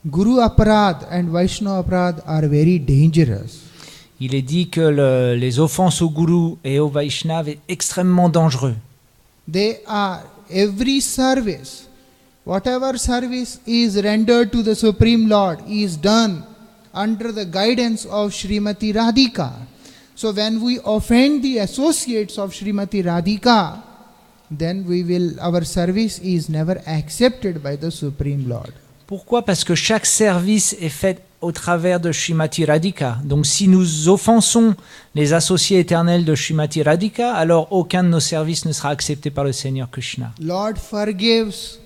Guru Aparad and Vaishnava Aparad are very dangerous. Il est dit que les offenses au Guru et au Vaishnav est extrêmement dangereux. They are every service, whatever service is rendered to the Supreme Lord is done under the guidance of Srimati Radhika. So when we offend the associates of Srimati Radhika, then our service is never accepted by the Supreme Lord. Pourquoi? Parce que chaque service est fait au travers de Srimati Radhika. Donc si nous offensons les associés éternels de Srimati Radhika, alors aucun de nos services ne sera accepté par le Seigneur Krishna. Lord forgives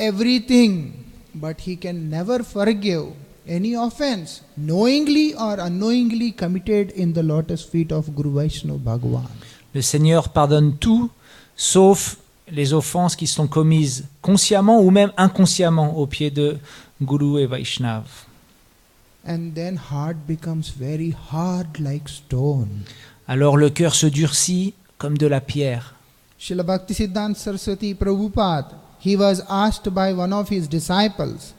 everything, but He can never forgive any offense knowingly or unknowingly committed in the lotus feet of Guru Vaishnava Bhagavan. Le Seigneur pardonne tout, sauf les offenses qui sont commises consciemment ou même inconsciemment aux pieds de Guru et Vaishnav. And then heart becomes very hard like stone. Alors le cœur se durcit comme de la pierre. Srila Bhaktisiddhanta Saraswati Prabhupada, he was asked by one of his disciples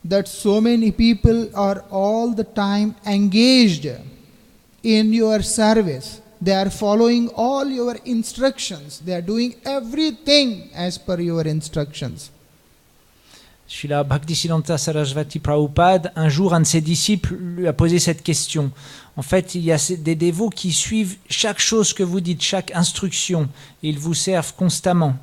that so many people are all the time engaged in your service. They are following all your instructions. They are doing everything as per your instructions. Srila Bhaktisiddhanta Saraswati Prabhupada, un jour, un de ses disciples lui a posé cette question. En fait, il y a des dévots qui suivent chaque chose que vous dites, chaque instruction, et ils vous servent constamment.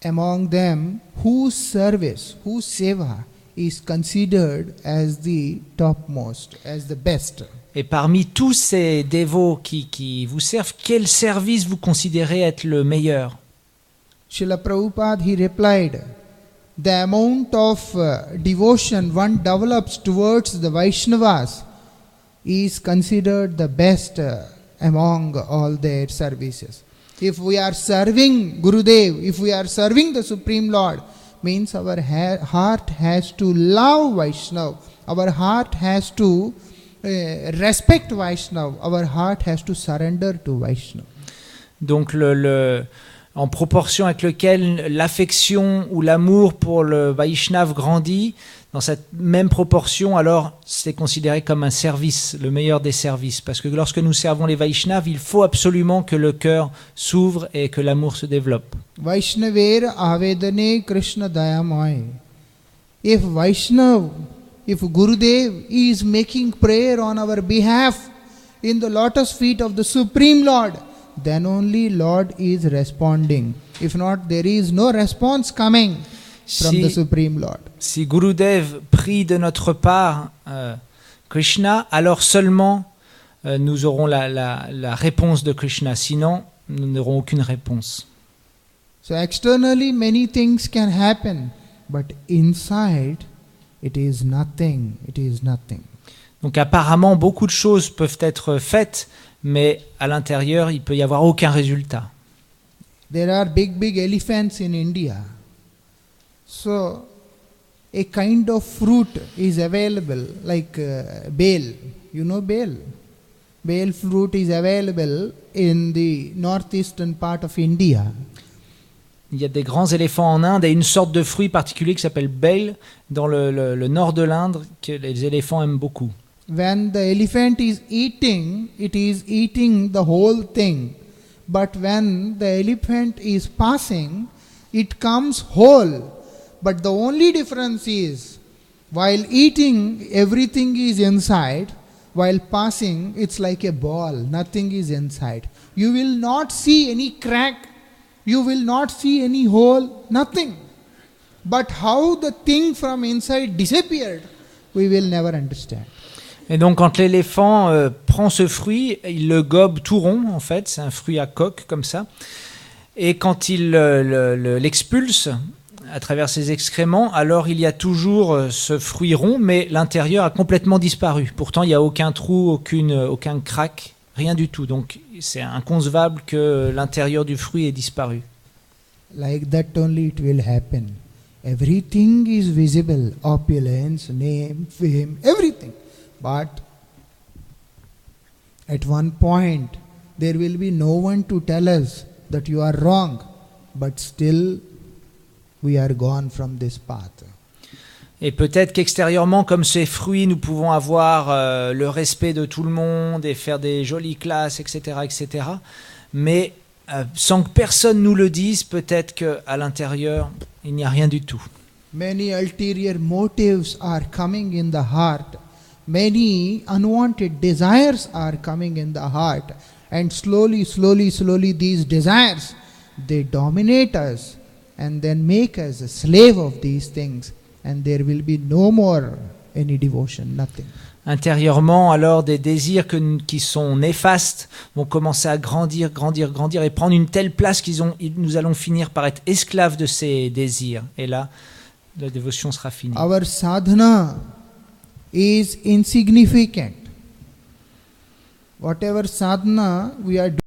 Among them, whose service, whose seva is considered as the topmost, as the best. Et parmi tous ces dévots qui vous servent, quel service vous considérez être le meilleur? Srila Prabhupada, he replied, the amount of devotion one develops towards the Vaishnavas is considered the best among all their services. If we are serving Gurudev, if we are serving the Supreme Lord, means our heart has to love Vaishnava, our heart has to respect Vaishnava, our heart has to surrender to Vaishnava. Donc en proportion avec lequel l'affection ou l'amour pour le Vaishnav grandit, dans cette même proportion, alors c'est considéré comme un service, le meilleur des services. Parce que lorsque nous servons les Vaishnavs, il faut absolument que le cœur s'ouvre et que l'amour se développe. Vaishnaver avedane Krishna dayamay. If Vaishnav, if Gurudev is making prayer on our behalf in the lotus feet of the Supreme Lord, then only Lord is responding. If not, there is no response coming from the Supreme Lord. Si Gurudev prie de notre part Krishna, alors seulement nous aurons la réponse de Krishna. Sinon, nous n'aurons aucune réponse. So externally many things can happen, but inside it is nothing. It is nothing. Donc apparemment, beaucoup de choses peuvent être faites, mais à l'intérieur, il peut y avoir aucun résultat. There are big elephants in India. So a kind of fruit is available, like bale. You know bale? Bale fruit is available in the northeastern part of India. Il y a des grands éléphants en Inde et une sorte de fruit particulier qui s'appelle bale dans le nord de l'Inde que les éléphants aiment beaucoup. When the elephant is eating, it is eating the whole thing. But when the elephant is passing, it comes whole. But the only difference is, while eating, everything is inside. While passing, it's like a ball. Nothing is inside. You will not see any crack. You will not see any hole. Nothing. But how the thing from inside disappeared, we will never understand. Et donc quand l'éléphant prend ce fruit, il le gobe tout rond en fait, c'est un fruit à coque comme ça. Et quand il l'expulse à travers ses excréments, alors il y a toujours ce fruit rond, mais l'intérieur a complètement disparu. Pourtant il n'y a aucun trou, aucun crack, rien du tout. Donc c'est inconcevable que l'intérieur du fruit ait disparu. Like that only it will happen. Everything is visible, opulence, name, fame, everything. But at one point, there will be no one to tell us that you are wrong. But still, we are gone from this path. Et peut-être qu'extérieurement, comme ces fruits, nous pouvons avoir le respect de tout le monde et faire des jolies classes, etc., etc. Mais sans que personne nous le dise, peut-être qu'à l'intérieur, il n'y a rien du tout. Many ulterior motives are coming in the heart. Many unwanted desires are coming in the heart. And slowly, these desires, they dominate us and then make us a slave of these things. And there will be no more any devotion, nothing. Intérieurement, alors, des désirs qui sont néfastes vont commencer à grandir et prendre une telle place nous allons finir par être esclaves de ces désirs. Et là, la dévotion sera finie. Our sadhana is insignificant. Whatever sadhana we are doing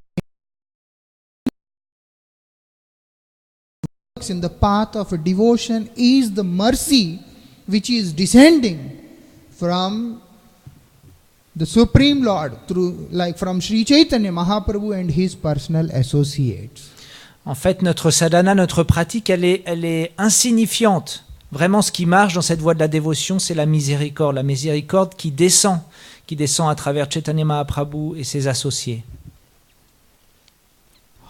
in the path of devotion is the mercy which is descending from the Supreme Lord from Sri Chaitanya Mahaprabhu and his personal associates. En fait, notre sadhana, notre pratique, elle est insignifiante. Vraiment, ce qui marche dans cette voie de la dévotion, c'est la miséricorde qui descend à travers Chaitanya Mahaprabhu et ses associés.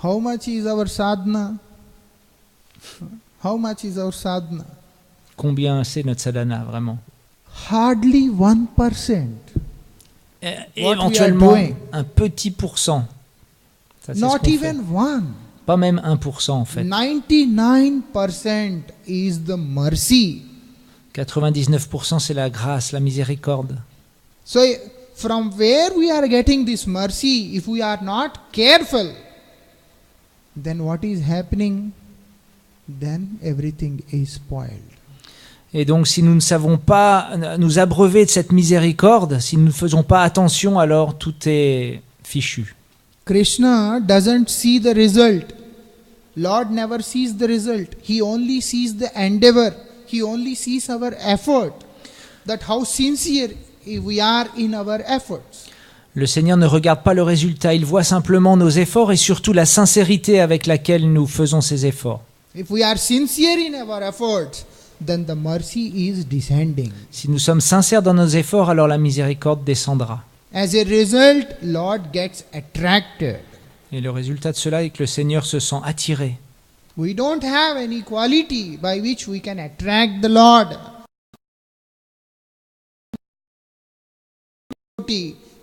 How much is our sadhana? How much is our sadhana? Combien c'est notre sadhana, vraiment? Hardly 1%. Éventuellement, un petit pourcent. Ça, c'est Not ce qu'on even fait. one. Pas même 1% en fait. 99% is the mercy. 99% c'est la grâce, la miséricorde. So from where we are getting this mercy, if we are not careful, then what is happening? Then everything is spoiled. Et donc si nous ne savons pas nous abreuver de cette miséricorde, si nous ne faisons pas attention, alors tout est fichu. Krishna doesn't see the result. Lord never sees the result. He only sees the endeavor. He only sees our effort. That how sincere we are in our efforts. Le Seigneur ne regarde pas le résultat, il voit simplement nos efforts et surtout la sincérité avec laquelle nous faisons ces efforts. If we are sincere in our efforts, then the mercy is descending. Si nous sommes sincères dans nos efforts, alors la miséricorde descendra. As a result, Lord gets attracted. Et le résultat de cela est que le Seigneur se sent attiré. We don't have any quality by which we can attract the Lord.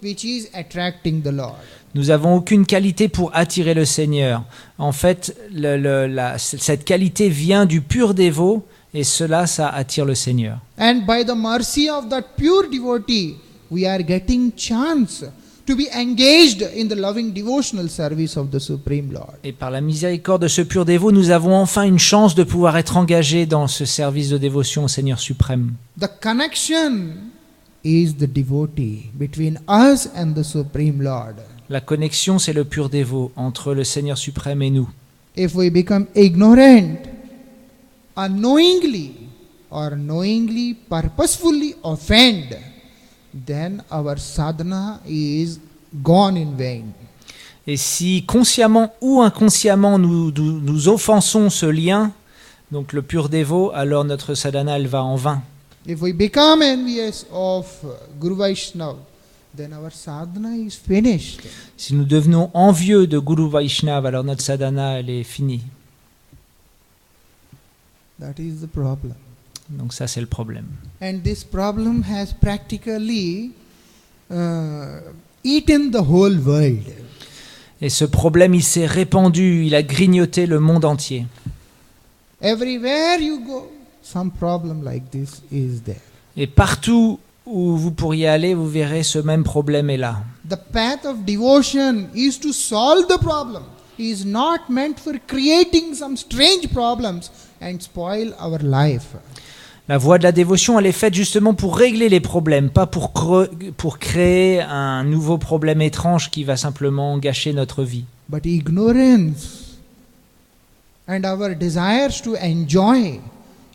Which is attracting the Lord. Nous n'avons aucune qualité pour attirer le Seigneur. En fait, cette qualité vient du pur dévot et cela, ça attire le Seigneur. And by the mercy of that pure devotee, we are getting chance to be engaged in the loving devotional service of the Supreme Lord. Et par la miséricorde de ce pur dévot, nous avons enfin une chance de pouvoir être engagés dans ce service de dévotion au Seigneur suprême. The connection is the devotee between us and the Supreme Lord. La connexion, c'est le pur dévot entre le Seigneur suprême et nous. If we become ignorant, unknowingly or knowingly, purposefully offend, then our sadhana is gone in vain. Et si consciemment ou inconsciemment nous offensons ce lien, donc le pur dévot, alors notre sadhana, elle va en vain. If we become envious of Guru Vaishnava, then our sadhana is finished. Si nous devenons envieux de Guru Vaishnava, alors notre sadhana, elle est finie. That is the problem. Donc ça, c'est le problème. And this problem has practically eaten the whole world. Et ce problème, il s'est répandu, il a grignoté le monde entier. Everywhere you go, some problem like this is there. Et partout où vous pourriez aller, vous verrez ce même problème est là. The path of devotion is to solve the problem. It is not meant for creating some strange problems and spoil our life. La voie de la dévotion, elle est faite justement pour régler les problèmes, pas pour créer un nouveau problème étrange qui va simplement gâcher notre vie. But ignorance and our desires to enjoy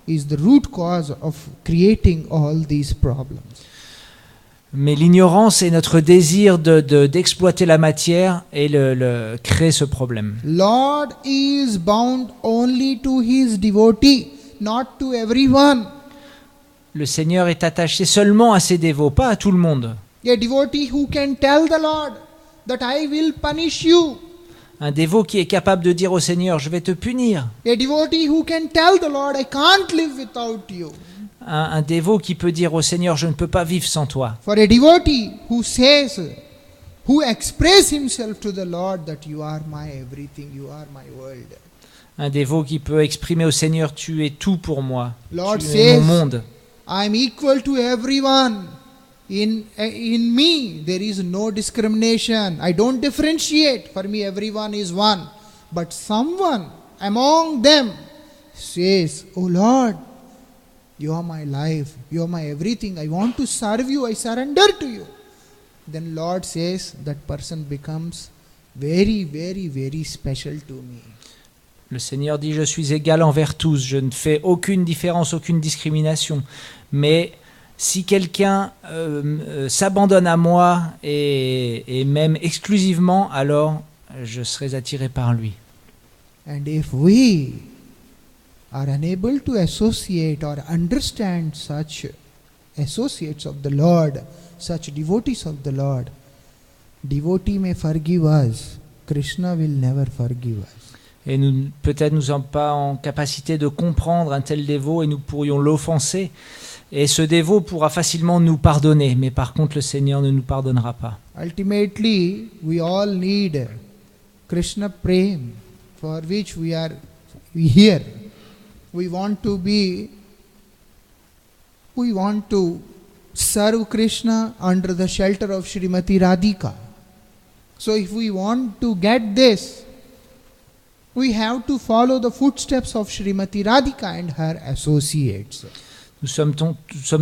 is the root cause of creating all these problems. Mais l'ignorance et notre désir d'exploiter la matière et crée ce problème. Lord is bound only to his devotee. not to everyone. Le Seigneur est attaché seulement à ses dévots, pas à tout le monde. A devotee who can tell the Lord that I will punish you. Un dévot qui est capable de dire au Seigneur, je vais te punir. A devotee who can tell the Lord I can't live without you. Un dévot qui peut dire au Seigneur, je ne peux pas vivre sans toi. For a devotee who says, who express himself to the Lord that you are my everything, you are my world. Un dévot qui peut exprimer au Seigneur, tu es tout pour moi. Lord Tu es mon says, monde. I am equal to everyone. In me, there is no discrimination. I don't differentiate. For me, everyone is one. But someone among them says, Oh Lord, you are my life. You are my everything. I want to serve you. I surrender to you. Then Lord says, that person becomes very, very, very special to me. Le Seigneur dit, je suis égal envers tous, je ne fais aucune différence, aucune discrimination. Mais si quelqu'un s'abandonne à moi et même exclusivement, alors je serai attiré par lui. And if we are unable to associate or understand such associates of the Lord, such devotees of the Lord, devotee may forgive us, Krishna will never forgive us. Et nous, peut-être nous sommes pas en capacité de comprendre un tel dévot et nous pourrions l'offenser. Et ce dévot pourra facilement nous pardonner, mais par contre le Seigneur ne nous pardonnera pas. Ultimately, we all need Krishna Prem, for which we are here. We want to serve Krishna under the shelter of Srimati Radhika. So if we want to get this, we have to follow the footsteps of Srimati Radhika and her associates. Nous sommes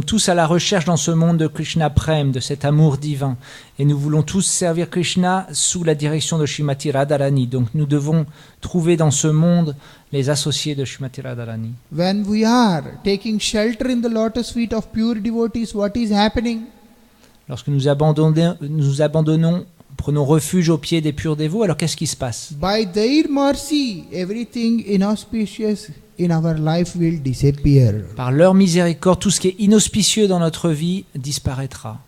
tous à la recherche dans ce monde de Krishna Prem, de cet amour divin. Et nous voulons tous servir Krishna sous la direction de Srimati Radharani. Donc nous devons trouver dans ce monde les associés de Srimati Radharani. When we are taking shelter in the lotus feet of pure devotees, what is happening? Lorsque nous abandonnons, prenons refuge aux pieds des purs dévots, alors qu'est-ce qui se passe? By their mercy, everything inauspicious in our life will disappear. Par leur miséricorde, tout ce qui est inauspicieux dans notre vie disparaîtra.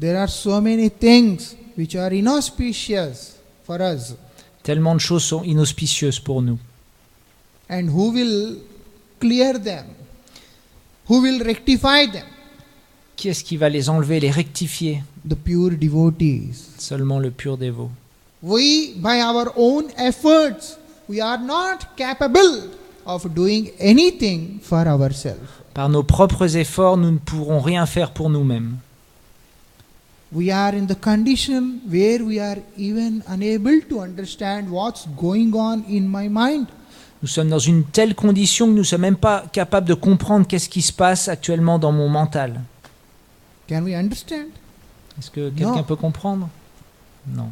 There are so many things which are inauspicious for us. Tellement de choses sont inauspicieuses pour nous. And who will clear them? Who will rectify them? Qui est-ce qui va les enlever, les rectifier? The pure devotees. Seulement le pur dévot. We, by our own efforts, we are not capable of doing anything for ourselves. Par nos propres efforts, nous ne pourrons rien faire pour nous-mêmes. We are in the condition where we are even unable to understand what's going on in my mind. Nous sommes dans une telle condition que nous ne sommes même pas capables de comprendre qu'est-ce qui se passe actuellement dans mon mental. Can we understand? Est-ce que quelqu'un peut comprendre? Non.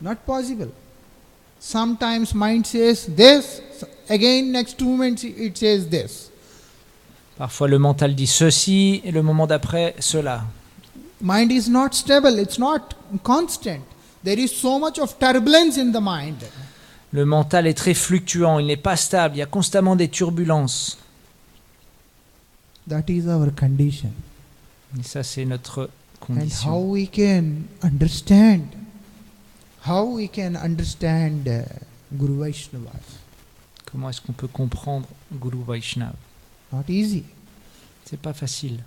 Not possible. Sometimes mind says this, again next moment it says this. Parfois le mental dit ceci et le moment d'après cela. Mind is not stable, it's not constant. There is so much of turbulence in the mind. Le mental est très fluctuant, il n'est pas stable, il y a constamment des turbulences. That is our condition. Et ça, c'est notre And how condition. we can understand? How we can understand Guru Vaishnavas? Comment est-ce qu'on peut comprendre Guru Vaishnava? Not easy. C'est pas facile.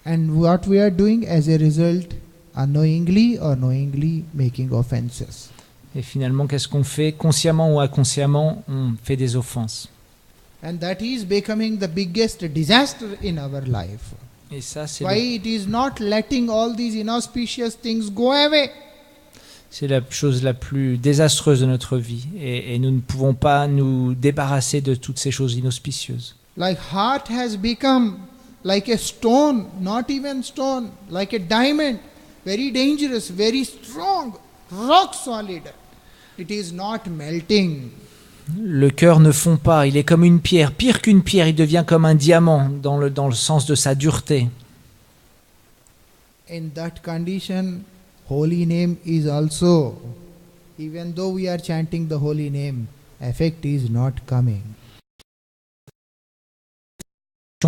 And what we are doing as a result, unknowingly or knowingly making offenses. Et finalement, qu'est-ce qu'on fait? Consciemment ou inconsciemment, on fait des offenses. And that is becoming the biggest disaster in our life. Et ça, c'est Why it is not letting all these inauspicious things go away? c'est la chose la plus désastreuse de notre vie. Et nous ne pouvons pas nous débarrasser de toutes ces choses inauspicieuses. Like heart has become like a stone, not even stone, like a diamond, very dangerous, very strong, rock solid. It is not melting. Le cœur ne fond pas, il est comme une pierre. Pire qu'une pierre, il devient comme un diamant dans le sens de sa dureté. In that condition, holy name is also, even though we are chanting the holy name, effect is not coming.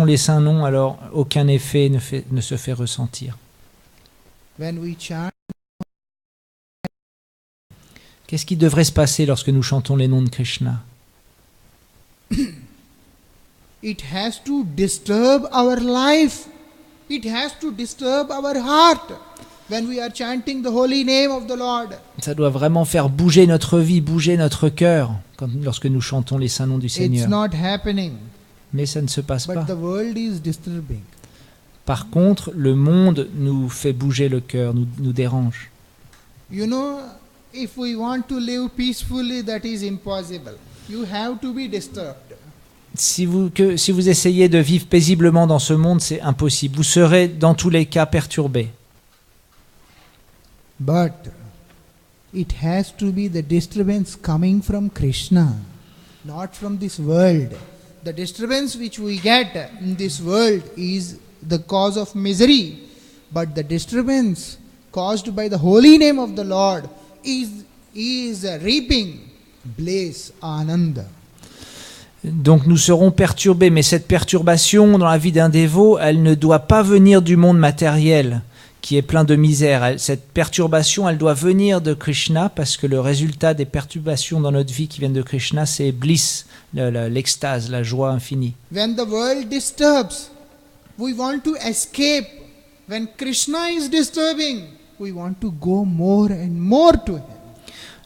Les saints noms, alors aucun effet ne se fait ressentir. When we chant, Qu'est-ce qui devrait se passer lorsque nous chantons les noms de Krishna? it has to disturb our life. It has to disturb our heart when we are chanting the holy name of the Lord. Ça doit vraiment faire bouger notre vie, bouger notre cœur lorsque nous chantons les saints noms du It's Seigneur. not happening, Mais ça ne se passe but pas. the world is disturbing. Par contre, le monde nous fait bouger le cœur, nous dérange. You know, if we want to live peacefully, that is impossible. You have to be disturbed. Si vous essayez de vivre paisiblement dans ce monde, c'est impossible. Vous serez dans tous les cas perturbé. But it has to be the disturbance coming from Krishna, not from this world. The disturbance which we get in this world is the cause of misery, but the disturbance caused by the holy name of the Lord is reaping bliss, ananda. Donc nous serons perturbés, mais cette perturbation dans la vie d'un dévot, elle ne doit pas venir du monde matériel qui est plein de misère. Cette perturbation, elle doit venir de Krishna, parce que le résultat des perturbations dans notre vie qui viennent de Krishna, c'est bliss, l'extase, la joie infinie. When the world disturbs, we want to escape. When Krishna is disturbing, we want to go more and more to Him.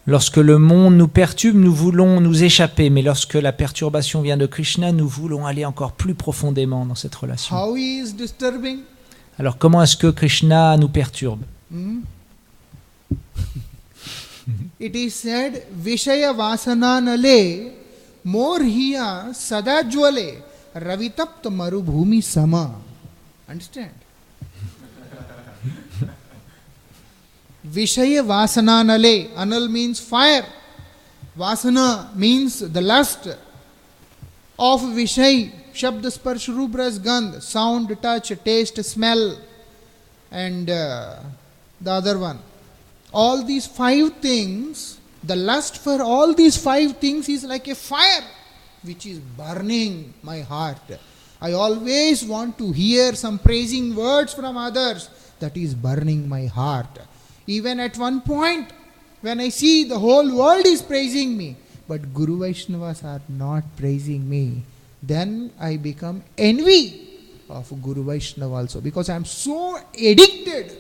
Lorsque le monde nous perturbe, nous voulons nous échapper, mais lorsque la perturbation vient de Krishna, nous voulons aller encore plus profondément dans cette relation. How He is disturbing? Alors comment est-ce que Krishna nous perturbe? It is said, Vishaya Vasananale Morhiya Sadajwale Ravitapta Marubhumi Sama. Understand? Vishaya Vasananale. Anal means fire. Vasana means the lust of Vishay. Shabd, Sparsh, Roop, Ras, Gandh. Sound, touch, taste, smell. And the other one. All these 5 things, the lust for all these 5 things is like a fire which is burning my heart. I always want to hear some praising words from others. That is burning my heart. Even at one point, when I see the whole world is praising me, but Guru Vaishnavas are not praising me, then I become envy of Guru Vaishnava also, because I am so addicted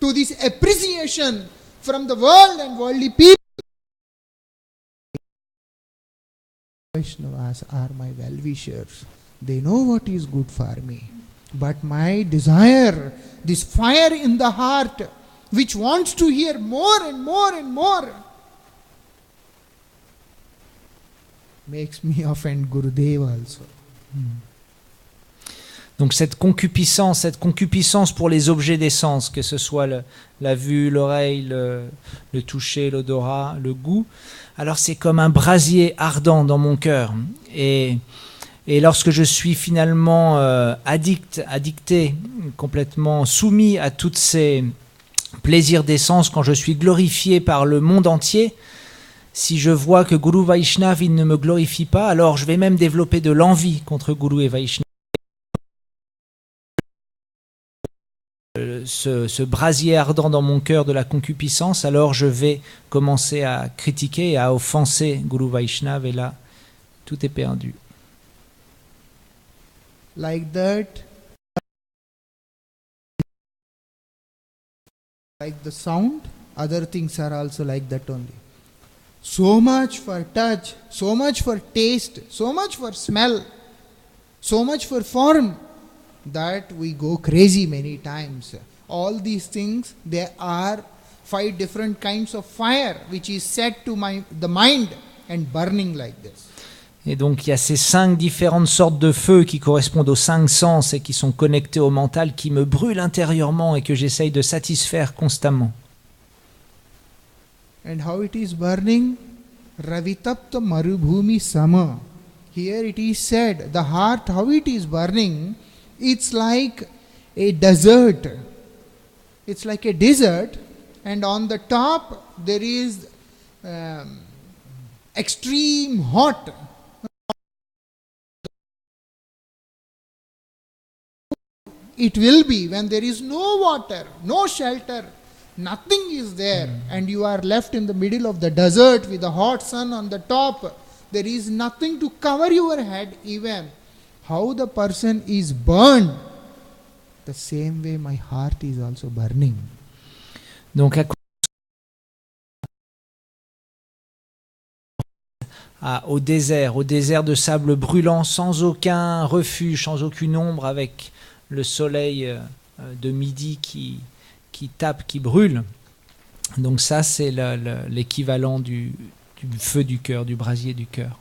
to this appreciation from the world and worldly people. Vaishnavas are my well-wishers. They know what is good for me. But my desire, this fire in the heart, which wants to hear more and more and more, makes me offend Gurudeva also. Donc cette concupiscence pour les objets des sens, que ce soit la vue, l'oreille, le toucher, l'odorat, le goût, alors c'est comme un brasier ardent dans mon cœur. Et lorsque je suis finalement addicté, complètement soumis à tous ces plaisirs des sens, quand je suis glorifié par le monde entier, si je vois que Guru Vaishnav il ne me glorifie pas, alors je vais même développer de l'envie contre Guru et Vaishnav. Ce brasier ardent dans mon cœur de la concupiscence, alors je vais commencer à critiquer et à offenser Guru Vaishnav, et là, tout est perdu. Like that, like the sound, other things are also like that only. So much for touch, so much for taste, so much for smell, so much for form, that we go crazy many times. All these things, there are 5 different kinds of fire which is set to the mind and burning like this. Et donc il y a ces 5 différentes sortes de feux qui correspondent aux 5 sens et qui sont connectés au mental, qui me brûlent intérieurement et que j'essaye de satisfaire constamment. And how it is burning? Ravitapta marubhumi sama. Here it is said, the heart, how it is burning, it's like a desert. It's like a desert, and on the top there is extreme hot. It will be when there is no water, no shelter, nothing is there, and you are left in the middle of the desert with the hot sun on the top. There is nothing to cover your head even. How the person is burned, the same way my heart is also burning. Donc au désert de sable brûlant, sans aucun refuge, sans aucune ombre, avec le soleil de midi qui tape, qui brûle. Donc ça, c'est l'équivalent du feu du cœur, du brasier du cœur.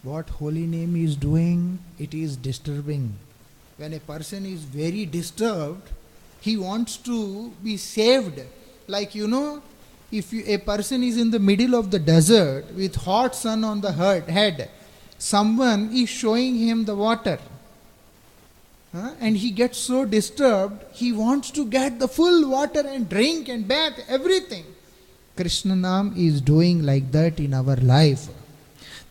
What holy name is doing, it is disturbing. When a person is very disturbed, he wants to be saved. Like, if a person is in the middle of the desert with hot sun on the head, someone is showing him the water. And he gets so disturbed, he wants to get the full water and drink and bath, everything. Krishna Nam is doing like that in our life.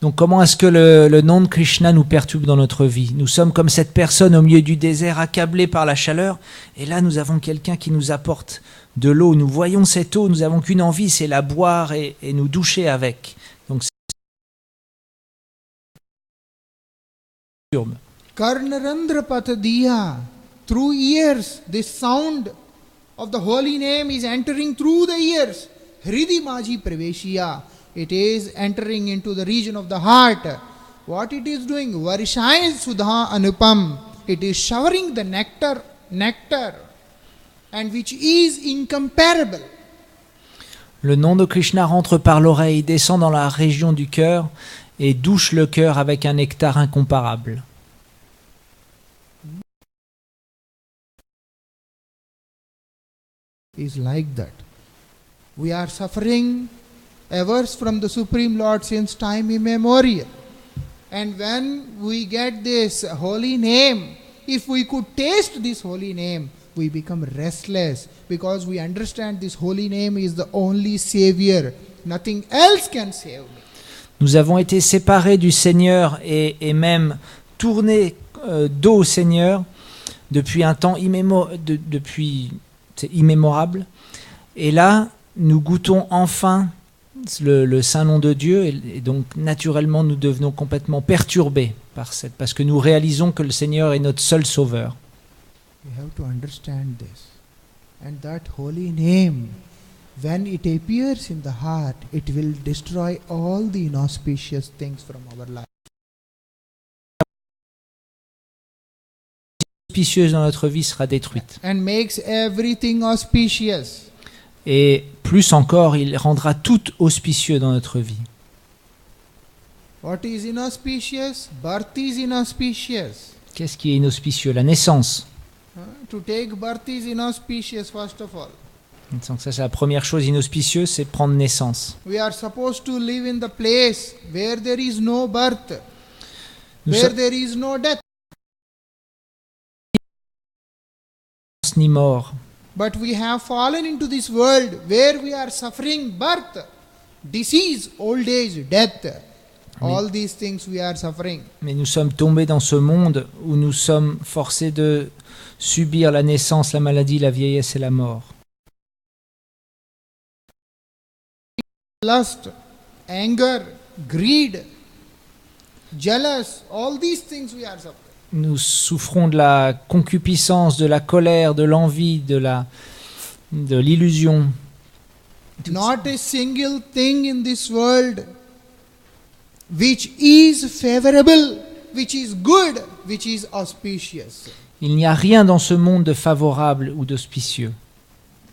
Donc comment est-ce que le nom de Krishna nous perturbe dans notre vie? Nous sommes comme cette personne au milieu du désert, accablée par la chaleur, et là nous avons quelqu'un qui nous apporte de l'eau. Nous voyons cette eau, nous n'avons qu'une envie, c'est la boire et nous doucher avec. Donc c'est perturbe. Karnarandra Patadiya, through ears, this sound of the holy name is entering through the ears. Hridi Maji Praveshiya, it is entering into the region of the heart. What it is doing? Varishaya Sudha Anupam, it is showering the nectar, and which is incomparable. Le nom de Krishna rentre par l'oreille, descend dans la région du cœur et douche le cœur avec un nectar incomparable. Is like that. We are suffering ever from the Supreme Lord since time immemorial. And when we get this holy name, if we could taste this holy name, we become restless because we understand this holy name is the only savior. Nothing else can save me. Nous avons été séparés du Seigneur et même tournés dos au Seigneur depuis un temps immémorable. Et là, nous goûtons enfin le saint nom de Dieu et donc naturellement nous devenons complètement perturbés parce que nous réalisons que le Seigneur est notre seul sauveur. We have to understand this. And that holy name, when it appears in the heart, it will destroy all the inauspicious things from our life. Auspicieuse dans notre vie sera détruite. And makes everything auspicious. Et plus encore, il rendra tout auspicieux dans notre vie. What is inauspicious? Birth is inauspicious. Qu'est-ce qui est inauspicieux? La naissance. To take birth is inauspicious, first of all. Donc ça, c'est la première chose inauspicieuse, c'est prendre naissance. We are supposed to live in the place where there is no birth, where there is no death. Ni mort. But we have fallen into this world where we are suffering birth, disease, old age, death. All these things we are suffering. Mais nous sommes tombés dans ce monde où nous sommes forcés de subir la naissance, la maladie, la vieillesse et la mort. Lust, anger, greed, jealous, all these things we are suffering. Nous souffrons de la concupiscence, de la colère, de l'envie, de l'illusion. Not a single thing in this world which is favorable, which is good, which is auspicious. Il n'y a rien dans ce monde de favorable ou d'auspicieux.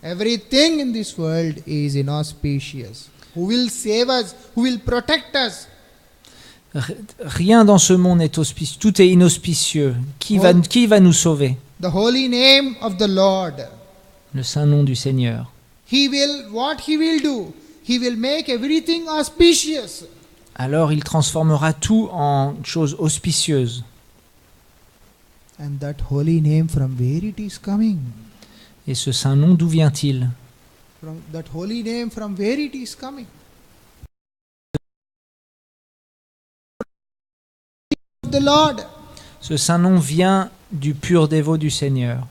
Everything in this world is inauspicious. Who will save us? Who will protect us? Rien dans ce monde n'est auspicieux. Tout est inauspicieux. Qui va nous sauver? The holy name of the Lord. Le saint nom du Seigneur. What he will do? He will make everything auspicious. Alors il transformera tout en choses auspicieuses. And that holy name, from where it is coming? Et ce saint nom, d'où vient-il? From that holy name, from where it is coming? the Lord. Ce saint nom vient du pur dévot du Seigneur.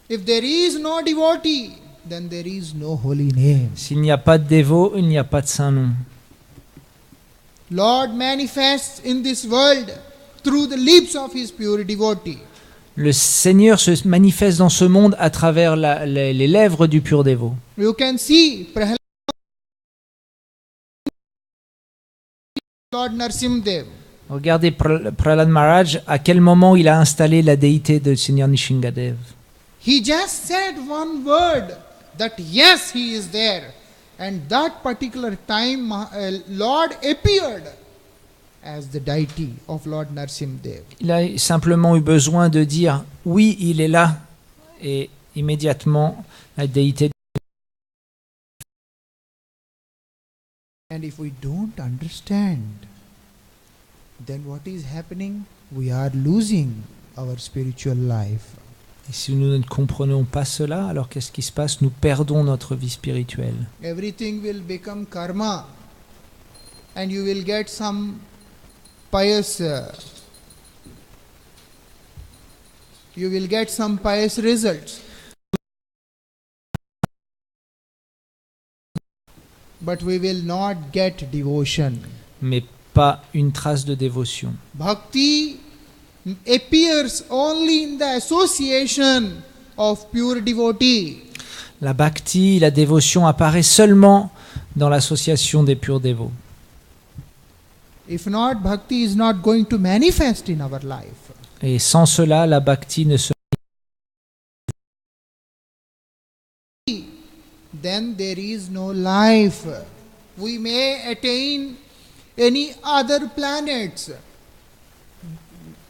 If there is no devotee, then there is no holy name. S'il n'y a pas de dévot, il n'y a pas de saint nom. Lord manifests in this world through the lips of his pure devotee. Le Seigneur se manifeste dans ce monde à travers les lèvres du pur dévot. You can see Prahlad, Lord Narsimdev. Regardez Prahlad Maharaj, à quel moment il a installé la déité de Seigneur Nishingadev. He just said one word that yes, he is there. And that particular time, Lord appeared as the deity of Lord Narsimdev. Il a simplement eu besoin de dire oui, il est là, et immédiatement la déité. And if we don't understand, then what is happening? We are losing our spiritual life. Et si nous ne comprenons pas cela, alors qu'est-ce qui se passe? Nous perdons notre vie spirituelle. Everything will become karma, and you will get some pious results. But we will not get devotion. Mais pas une trace de dévotion. Bhakti appears only in the association of pure devotee. La bhakti, la dévotion apparaît seulement dans l'association des purs dévots. If not, bhakti is not going to manifest in our life. Et sans cela, la bhakti ne se... Then there is no life. We may attain any other planets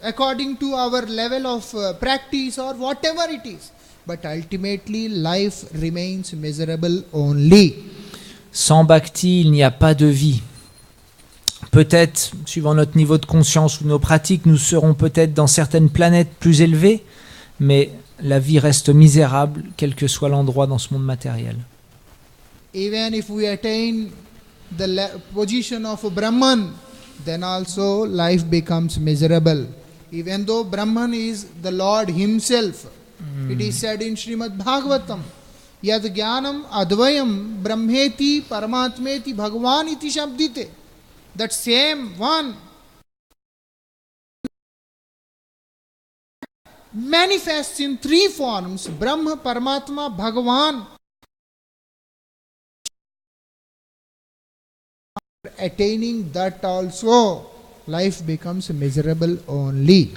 according to our level of practice or whatever it is. But ultimately, life remains miserable only. Sans bhakti, il n'y a pas de vie. Peut-être, suivant notre niveau de conscience ou nos pratiques, nous serons peut-être dans certaines planètes plus élevées, mais la vie reste misérable, quel que soit l'endroit dans ce monde matériel. Even if we attain the position of Brahman, then also life becomes miserable. Even though Brahman is the Lord himself. It is said in Srimad Bhagavatam, Yad Jnanam Advayam Brahmeti Paramatmeti Bhagavan iti Shabdite. That same one manifests in three forms, Brahma, Paramatma, Bhagavan. Attaining that also, life becomes miserable only.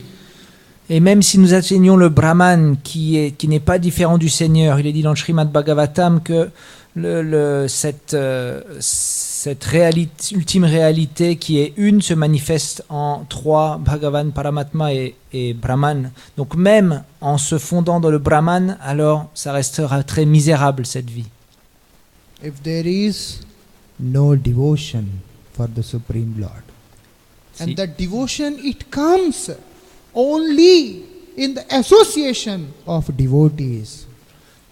Et même si nous atteignons le Brahman, qui n'est pas différent du Seigneur, il est dit dans le Srimad Bhagavatam que cette ultime réalité qui est une se manifeste en trois, Bhagavan, Paramatma et Brahman. Donc même en se fondant dans le Brahman, alors ça restera très misérable cette vie. If there is no devotion for the Supreme Lord, and that devotion, it comes only in the association of devotees.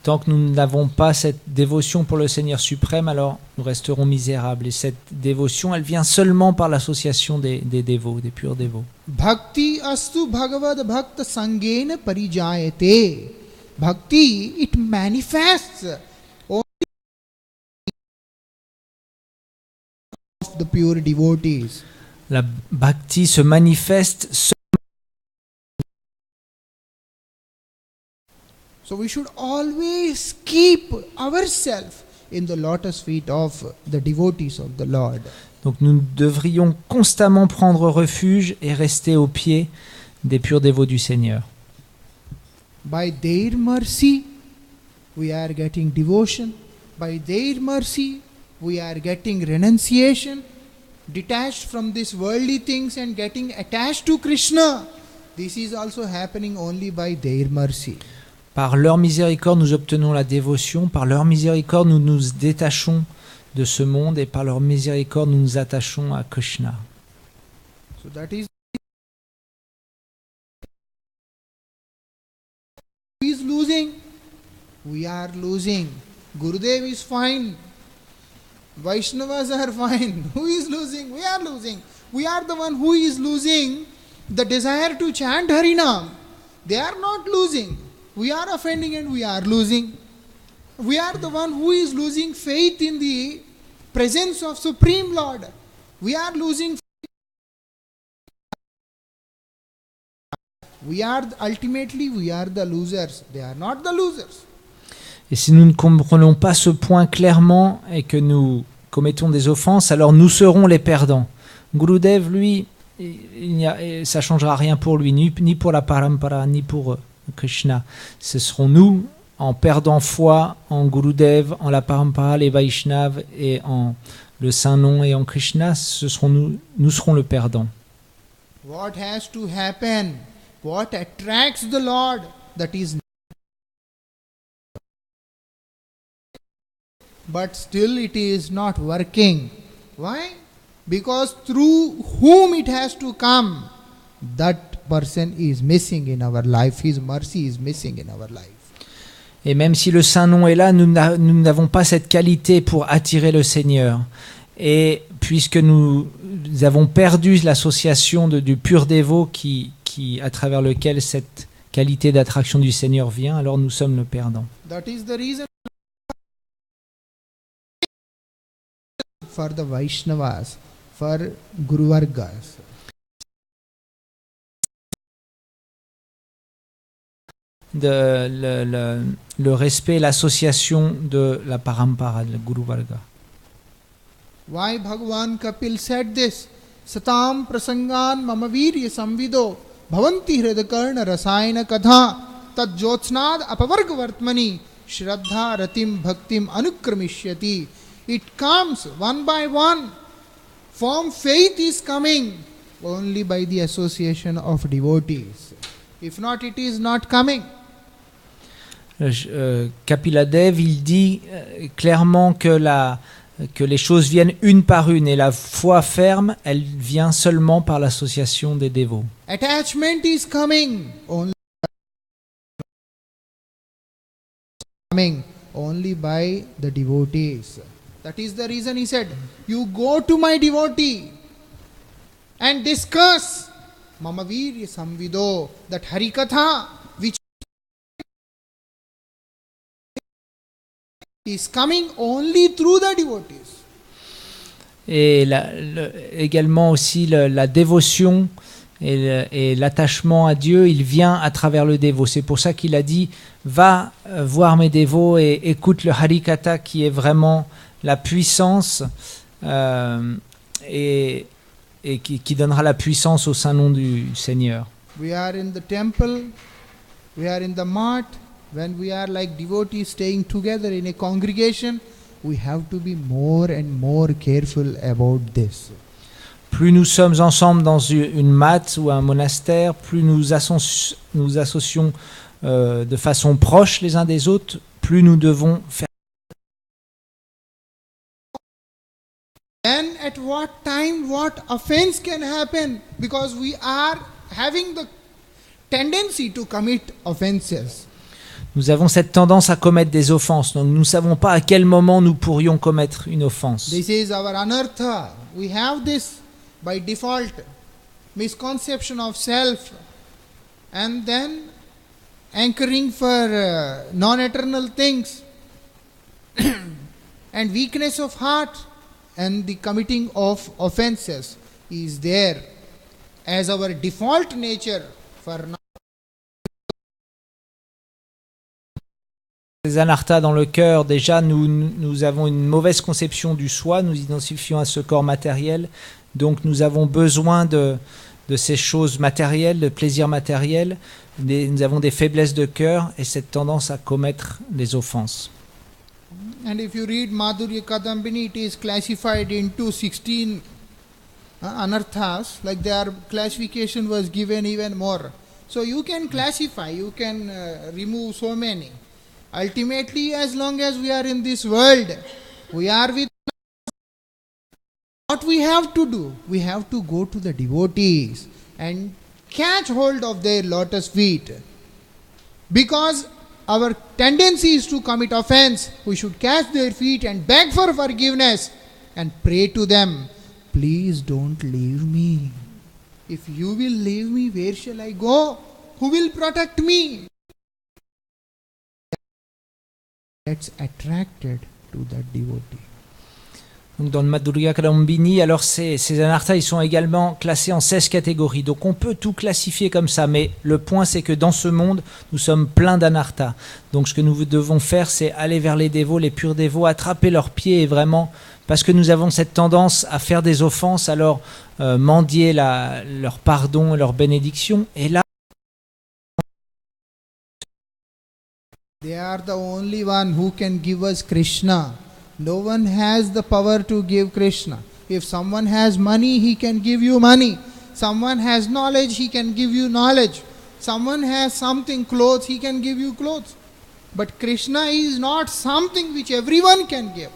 Tant que nous n'avons pas cette dévotion pour le Seigneur suprême, alors nous resterons misérables. Et cette dévotion, elle vient seulement par l'association des dévots, des purs dévots. Bhakti astu bhagavad bhakta sangena parijayate. Bhakti, it manifests only of the pure devotees. La bhakti se manifeste So we should always keep ourselves in the lotus feet of the devotees of the Lord. Donc nous devrions constamment prendre refuge et rester aux pieds des purs dévots du Seigneur. By their mercy, we are getting devotion. By their mercy, we are getting renunciation, detached from these worldly things and getting attached to Krishna. This is also happening only by their mercy. Par leur miséricorde, nous obtenons la dévotion. Par leur miséricorde, nous nous détachons de ce monde. Et par leur miséricorde, nous nous attachons à Krishna. So that is who is losing? We are losing. Gurudev is fine. Vaishnavas are fine. Who is losing? We are losing. We are the one who is losing the desire to chant Harinam, they are not losing. We are offending and we are losing. We are the one who is losing faith in the presence of Supreme Lord. We are losing. Ultimately, we are the losers. They are not the losers. Et si nous ne comprenons pas ce point clairement et que nous commettons des offenses, alors nous serons les perdants. Gurudev, lui, ça ne changera rien pour lui, ni pour la Parampara, ni pour Krishna. Ce seront nous, en perdant foi en Gurudev, en la Parampara, les Vaishnavas et en le Saint-Nom et en Krishna, nous serons le perdant. What has to happen? What attracts the Lord? That is. But still it is not working. Why? Because through whom it has to come, that person is missing in our life. His mercy is missing in our life. Et même si le Saint-Nom est là, nous n'avons pas cette qualité pour attirer le Seigneur. Et puisque nous avons perdu l'association du pur dévot à travers lequel cette qualité d'attraction du Seigneur vient, alors nous sommes le perdant. That is the reason for the Vaishnavas, for Guru Vargas. Le respect, l'association de la Parampara, le Guru Varga. Why Bhagavan Kapil said this? Satam prasangan mama virya samvido bhavanti hridakarna rasayana katha tad jyotsnad apavarga vartmani shraddha ratim bhaktim anukramishyati. It comes one by one. Firm faith is coming only by the association of devotees. If not, it is not coming. Kapiladev, il dit clairement que les choses viennent une par une et la foi ferme, elle vient seulement par l'association des dévots. Attachment is coming only by the devotees. That is the reason he said, you go to my devotee and discuss Mama Virya Samvido, that Harikatha which is coming only through the devotees. Et également aussi la dévotion et l'attachement à Dieu, il vient à travers le dévot. C'est pour ça qu'il a dit, va voir mes dévots et écoute le Harikatha qui est vraiment la puissance et qui donnera la puissance au Saint-Nom du Seigneur. We are in the temple, we are in the mart. When we are like devotees staying together in a congregation, we have to be more and more careful about this. Plus nous sommes ensemble dans une matte ou un monastère, plus nous associons de façon proche les uns des autres, plus nous devons faire. Then at what time, what offense can happen? Because we are having the tendency to commit offenses. Nous avons cette tendance à commettre des offenses, donc nous ne savons pas à quel moment nous pourrions commettre une offense. This is our anartha. We have this by default, misconception of self, and then anchoring for non-eternal things, and weakness of heart, and the committing of offenses is there as our default nature for Les anarthas dans le cœur, déjà nous avons une mauvaise conception du soi, nous identifions à ce corps matériel, donc nous avons besoin de ces choses matérielles, de plaisirs matériels, nous avons des faiblesses de cœur et cette tendance à commettre des offenses. And if you read Madhurya Kadambini, it is classified into 16 anarthas, like their classification was given even more. So you can classify, you can remove so many. Ultimately, as long as we are in this world, we are with. What we have to do? We have to go to the devotees and catch hold of their lotus feet. Because our tendency is to commit offense, we should catch their feet and beg for forgiveness and pray to them, please don't leave me. If you will leave me, where shall I go? Who will protect me? Gets attracted to that devotee. Donc dans le Madhurya Kalambini, alors ces anarthas, ils sont également classés en 16 catégories. Donc on peut tout classifier comme ça, mais le point c'est que dans ce monde, nous sommes pleins d'anarthas. Donc ce que nous devons faire, c'est aller vers les dévots, les purs dévots, attraper leurs pieds et vraiment, parce que nous avons cette tendance à faire des offenses, alors mendier leur pardon et leur bénédiction. Et là, They are the only one who can give us Krishna. No one has the power to give Krishna. If someone has money, he can give you money. Someone has knowledge, he can give you knowledge. Someone has something, clothes, he can give you clothes. But Krishna is not something which everyone can give.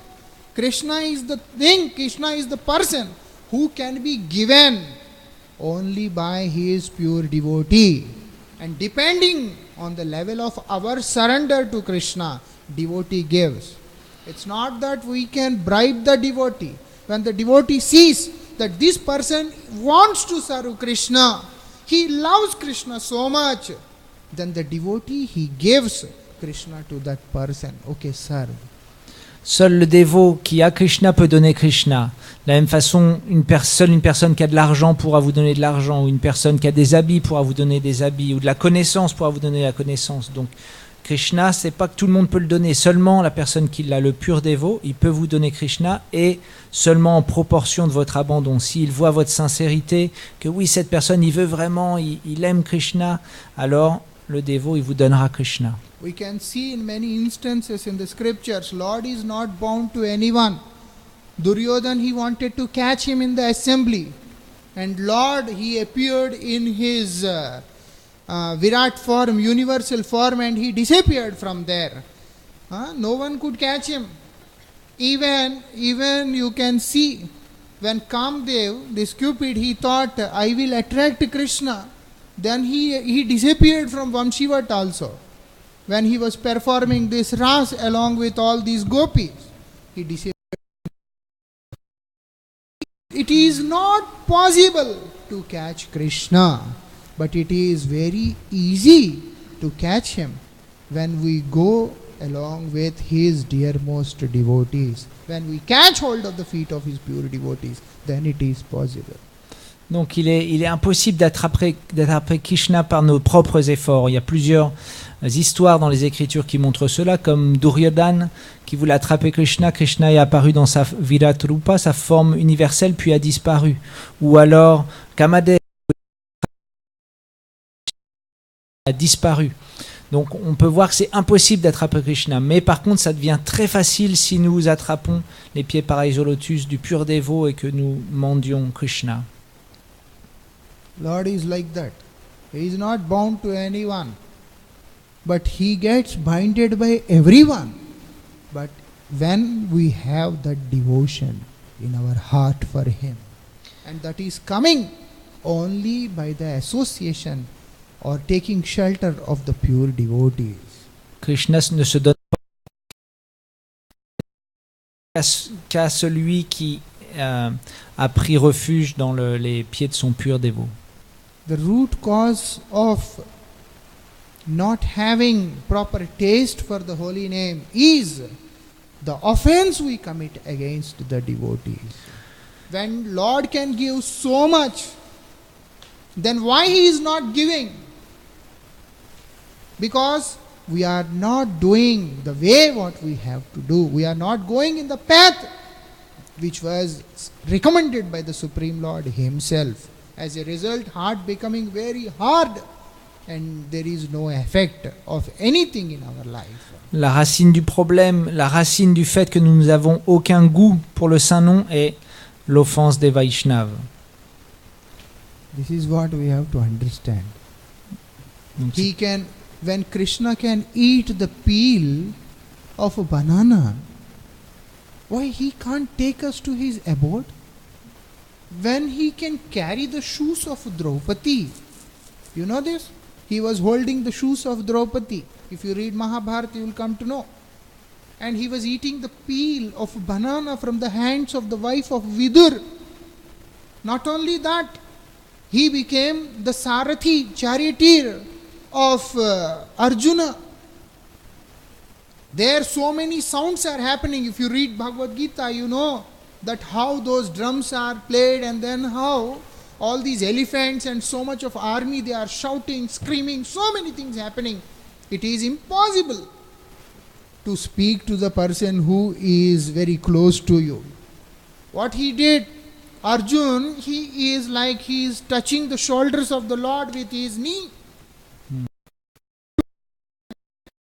Krishna is the thing, Krishna is the person who can be given only by his pure devotee. And depending on the level of our surrender to Krishna, devotee gives. It's not that we can bribe the devotee. When the devotee sees that this person wants to serve Krishna, he loves Krishna so much, then the devotee, he gives Krishna to that person. Okay, serve. seul le dévot qui a Krishna peut donner Krishna. De la même façon, seule une personne qui a de l'argent pourra vous donner de l'argent, ou une personne qui a des habits pourra vous donner des habits, ou de la connaissance pourra vous donner la connaissance. Donc Krishna, c'est pas que tout le monde peut le donner, seulement la personne qui a le pur dévot, il peut vous donner Krishna, et seulement en proportion de votre abandon. S'il voit votre sincérité, que oui, cette personne, il veut vraiment, il aime Krishna, alors le dévot, il vous donnera Krishna. We can see in many instances in the scriptures, Lord is not bound to anyone. Duryodhan, he wanted to catch him in the assembly, and Lord, he appeared in his Virat form, universal form, and he disappeared from there. No one could catch him. Even you can see when Kamdev, this Cupid, he thought, I will attract Krishna. Then he disappeared from Vamshivat also. When he was performing this ras along with all these gopis, he disappeared. It is not possible to catch Krishna, but it is very easy to catch him when we go along with his dearmost devotees. When we catch hold of the feet of his pure devotees, then it is possible. Donc il est impossible d'attraper Krishna par nos propres efforts. Il y a plusieurs histoires dans les Écritures qui montrent cela, comme Duryodhana qui voulait attraper Krishna. Krishna est apparu dans sa Virat Rupa, sa forme universelle, puis a disparu. Ou alors Kamadev a disparu. Donc on peut voir que c'est impossible d'attraper Krishna. Mais par contre, ça devient très facile si nous attrapons les pieds pareils au lotus du pur dévot et que nous mendions Krishna. Lord is like that. He is not bound to anyone, but he gets binded by everyone. But when we have that devotion in our heart for him, and that is coming only by the association or taking shelter of the pure devotees. Krishna ne se donne pas qu'à celui qui a pris refuge dans les pieds de son pur dévot. The root cause of not having proper taste for the holy name is the offense we commit against the devotees. When Lord can give so much, then why he is not giving? Because we are not doing the way what we have to do. We are not going in the path which was recommended by the Supreme Lord himself. As a result, heart becoming very hard, and there is no effect of anything in our life. La racine du problème, la racine du fait que nous n'avons aucun goût pour le saint nom est l'offense des Vaishnavas. This is what we have to understand. Donc, When Krishna can eat the peel of a banana, why he can't take us to his abode? When he can carry the shoes of Draupadi, you know this? He was holding the shoes of Draupadi. If you read Mahabharata, you will come to know. And he was eating the peel of banana from the hands of the wife of Vidur. Not only that, He became the Sarathi, charioteer of Arjuna. There so many sounds are happening. If you read Bhagavad Gita, you know that how those drums are played, and then how all these elephants and so much of army, they are shouting, screaming, so many things happening. It is impossible to speak to the person who is very close to you. What he did, Arjun, he is like he is touching the shoulders of the Lord with his knee.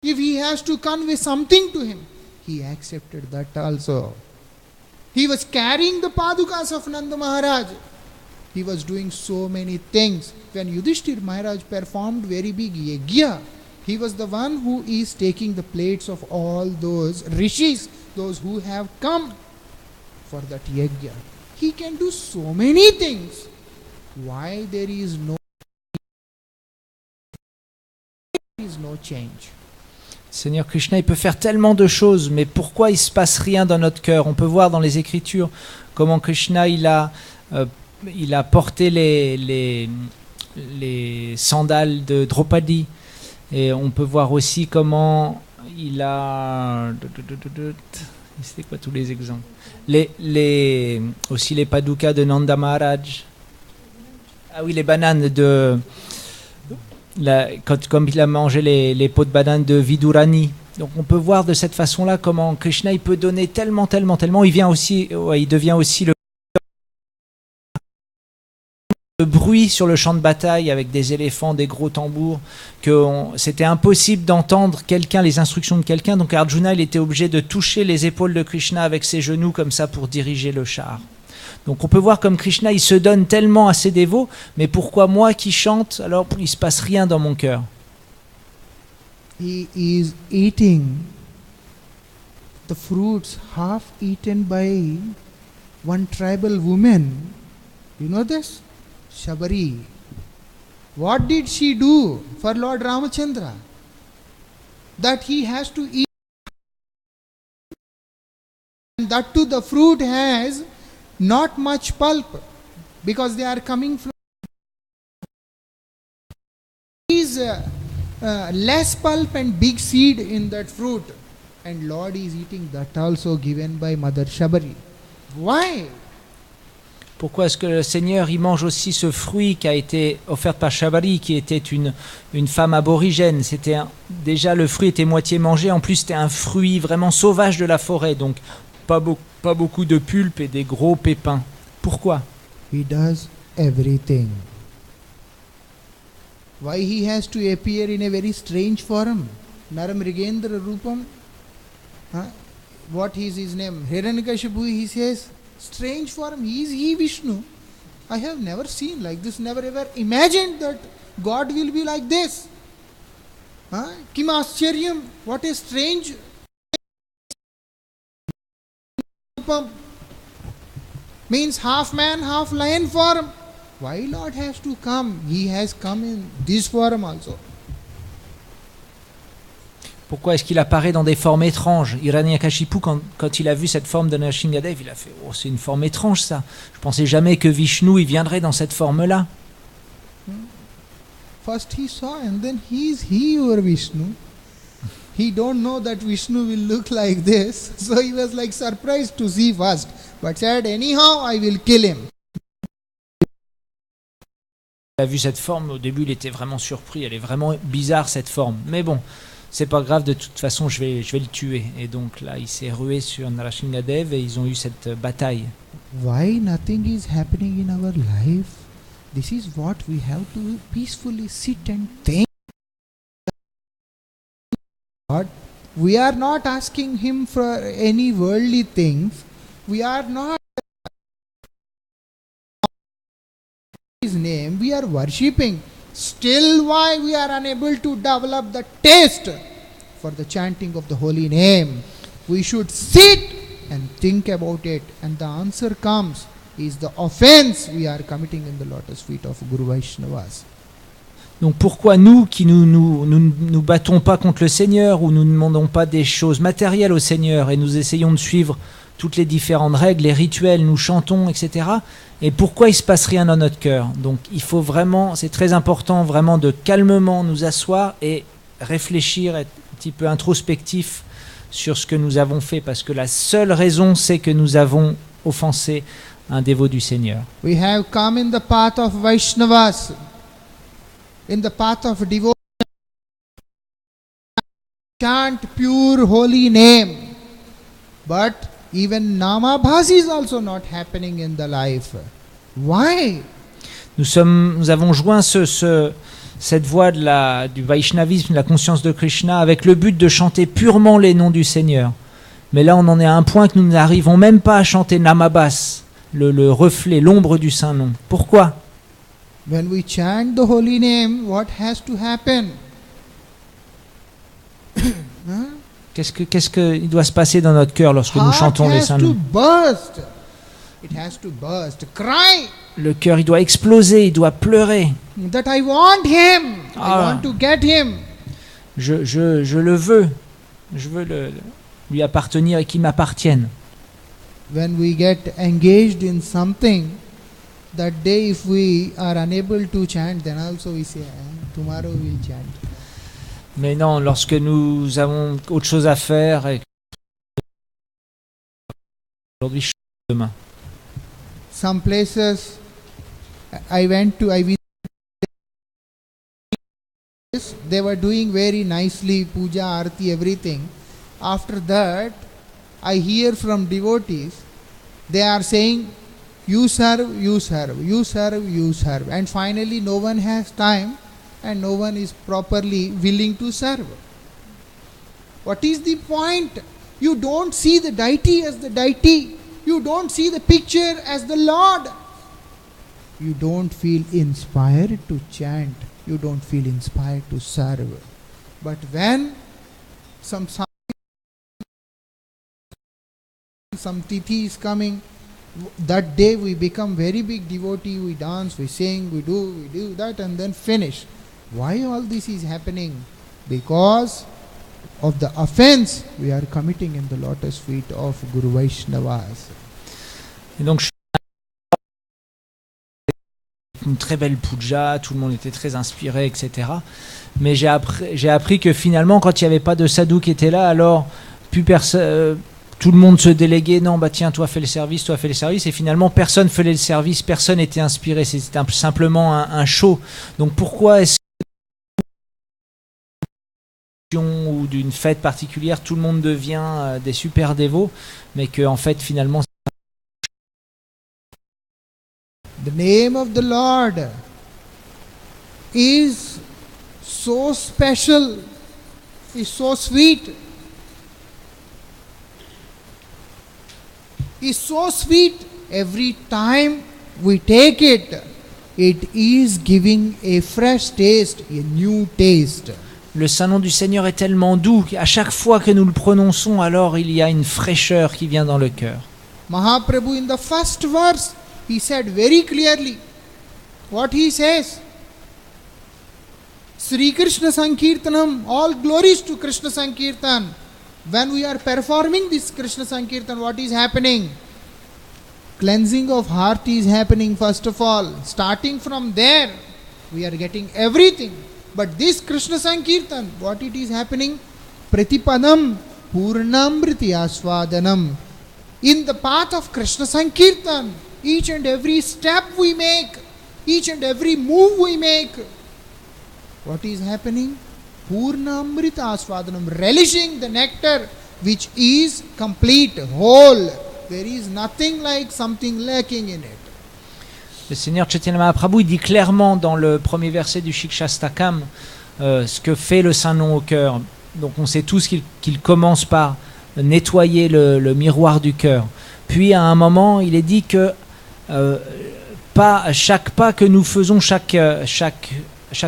If he has to convey something to him, he accepted that also. He was carrying the padukas of Nanda Maharaj. He was doing so many things. When Yudhishthir Maharaj performed very big yajna, he was the one who is taking the plates of all those rishis, those who have come for that yajna. He can do so many things. Why there is no change? Seigneur Krishna, il peut faire tellement de choses, mais pourquoi il ne se passe rien dans notre cœur? On peut voir dans les Écritures comment Krishna il a porté les sandales de Draupadi. Et on peut voir aussi comment il a... C'était quoi tous les exemples? Aussi les padukas de Nanda Maharaj. Ah oui, les bananes de... comme il a mangé les pots de bananes de Vidurani. Donc on peut voir de cette façon-là comment Krishna il peut donner tellement. Il devient aussi le bruit sur le champ de bataille avec des éléphants, des gros tambours, que c'était impossible d'entendre les instructions de quelqu'un. Donc Arjuna il était obligé de toucher les épaules de Krishna avec ses genoux comme ça pour diriger le char. Donc on peut voir comme Krishna il se donne tellement à ses dévots, mais pourquoi moi qui chante, alors il ne se passe rien dans mon cœur? He is eating the fruits half eaten by one tribal woman. You know this? Shabari. What did she do for Lord Ramachandra? That he has to eat, and that too the fruit has not much pulp, because they are coming from less pulp and big seed in that fruit, and Lord is eating that also given by Mother Shabari. Why? Pourquoi est-ce que le Seigneur il mange aussi ce fruit qui a été offert par Shabari, qui était une femme aborigène? Déjà le fruit était moitié mangé, en plus c'était un fruit vraiment sauvage de la forêt, donc pas beaucoup de pulpe et des gros pépins. Pourquoi? He does everything. Why he has to appear in a very strange form? Naram Rigendra Rupam. What is his name? Hiranyakashipu, he says, strange form. He Vishnu. I have never seen like this, never ever imagined that God will be like this. Kim Ascharyam, what a strange means half man, half lion form. Why Lord has to come? He has come in this form also. Pourquoi est-ce qu'il apparaît dans des formes étranges? Hiranyakashipu, quand il a vu cette forme de Nrsimhadev, il a fait « Oh, c'est une forme étrange ça. Je pensais jamais que Vishnu il viendrait dans cette forme-là. » First he saw, and then he or Vishnu. He don't know that Vishnu will look like this, so he was like surprised to see first, but said anyhow I will kill him. Il a vu cette forme, au début il était vraiment surpris, elle est vraiment bizarre cette forme, mais bon, c'est pas grave, de toute façon je vais le tuer. Et donc là il s'est rué sur Nrsimhadev et ils ont eu cette bataille. Why nothing is happening in our life? This is what we have to peacefully sit and think. God, we are not asking him for any worldly things. We are not his name, we are worshipping. Still why we are unable to develop the taste for the chanting of the holy name? We should sit and think about it, and the answer comes is the offense we are committing in the lotus feet of Guru Vaishnavas. Donc pourquoi nous qui nous battons pas contre le Seigneur, ou nous ne demandons pas des choses matérielles au Seigneur et nous essayons de suivre toutes les différentes règles, les rituels, nous chantons, etc. Et pourquoi il se passe rien dans notre cœur? Donc il faut vraiment, c'est très important vraiment de calmement nous asseoir et réfléchir, être un petit peu introspectif sur ce que nous avons fait, parce que la seule raison, c'est que nous avons offensé un dévot du Seigneur. We have come in the path of Vaishnavas, in the path of devotion, chant pure holy name. But even Namabhas is also not happening in the life. Why? Nous avons joint cette voie du Vaishnavisme, de la conscience de Krishna, avec le but de chanter purement les noms du Seigneur. Mais là, on en est à un point que nous n'arrivons même pas à chanter Namabhas, le reflet, l'ombre du Saint-Nom. Pourquoi? When we chant the holy name, what has to happen? Huh? Qu'est-ce qu'il doit se passer dans notre cœur lorsque nous chantons les saints noms? Burst. It has to burst. Cry. Le cœur, il doit exploser, il doit pleurer. That I want him. I Ah. want to get him. Je le veux. Je veux lui appartenir et qu'il m'appartienne. When we get engaged in something, that day if we are unable to chant, then also we say, tomorrow we'll chant. Mais non, lorsque nous avons autre chose à faire, et aujourd'hui, je chante demain. Some places I visited, they were doing very nicely, puja, arti, everything. After that, I hear from devotees, they are saying, you serve, you serve, you serve, you serve. And finally, no one has time and no one is properly willing to serve. What is the point? You don't see the deity as the deity. You don't see the picture as the Lord. You don't feel inspired to chant. You don't feel inspired to serve. But when some tithi is coming, that day we become very big devotee. We dance, we sing, we do that, and then finish. Why all this is happening? Because of the offense we are committing in the lotus feet of Guru Vaishnavas. Et donc, une très belle puja, tout le monde était très inspiré, etc. Mais j'ai appris que finalement, quand il n'y avait pas de sadhu qui était là, alors plus personne, tout le monde se déléguait. Non, bah tiens, toi fais le service, et finalement personne faisait le service, personne n'était inspiré. C'était simplement un show. Donc pourquoi est-ce ou d'une fête particulière, tout le monde devient des super dévots, mais que en fait finalement the name of the Lord is so special, is so sweet, is so sweet. Every time we take it, it is giving a fresh taste, a new taste. le Saint-Nom du Seigneur est tellement doux qu'à chaque fois que nous le prononçons, alors il y a une fraîcheur qui vient dans le cœur. Mahaprabhu, in the first verse, he said very clearly what he says. Sri Krishna Sankirtanam, all glories to Krishna Sankirtan. When we are performing this Krishna Sankirtan, what is happening? Cleansing of heart is happening first of all. Starting from there, we are getting everything. But this Krishna Sankirtan, what it is happening? Pratipadam Purnamriti Aswadanam. In the path of Krishna Sankirtan, each and every step we make, each and every move we make, what is happening? Purnamrita Aswadanam, relishing the nectar which is complete, whole. There is nothing like something lacking in it. Le Seigneur Chaitanya Mahaprabhu il dit clairement dans le premier verset du Shikshastakam ce que fait le Saint-Nom au cœur. Donc on sait tous qu'il commence par nettoyer le miroir du cœur. Puis à un moment, il est dit que chaque pas que nous faisons, chaque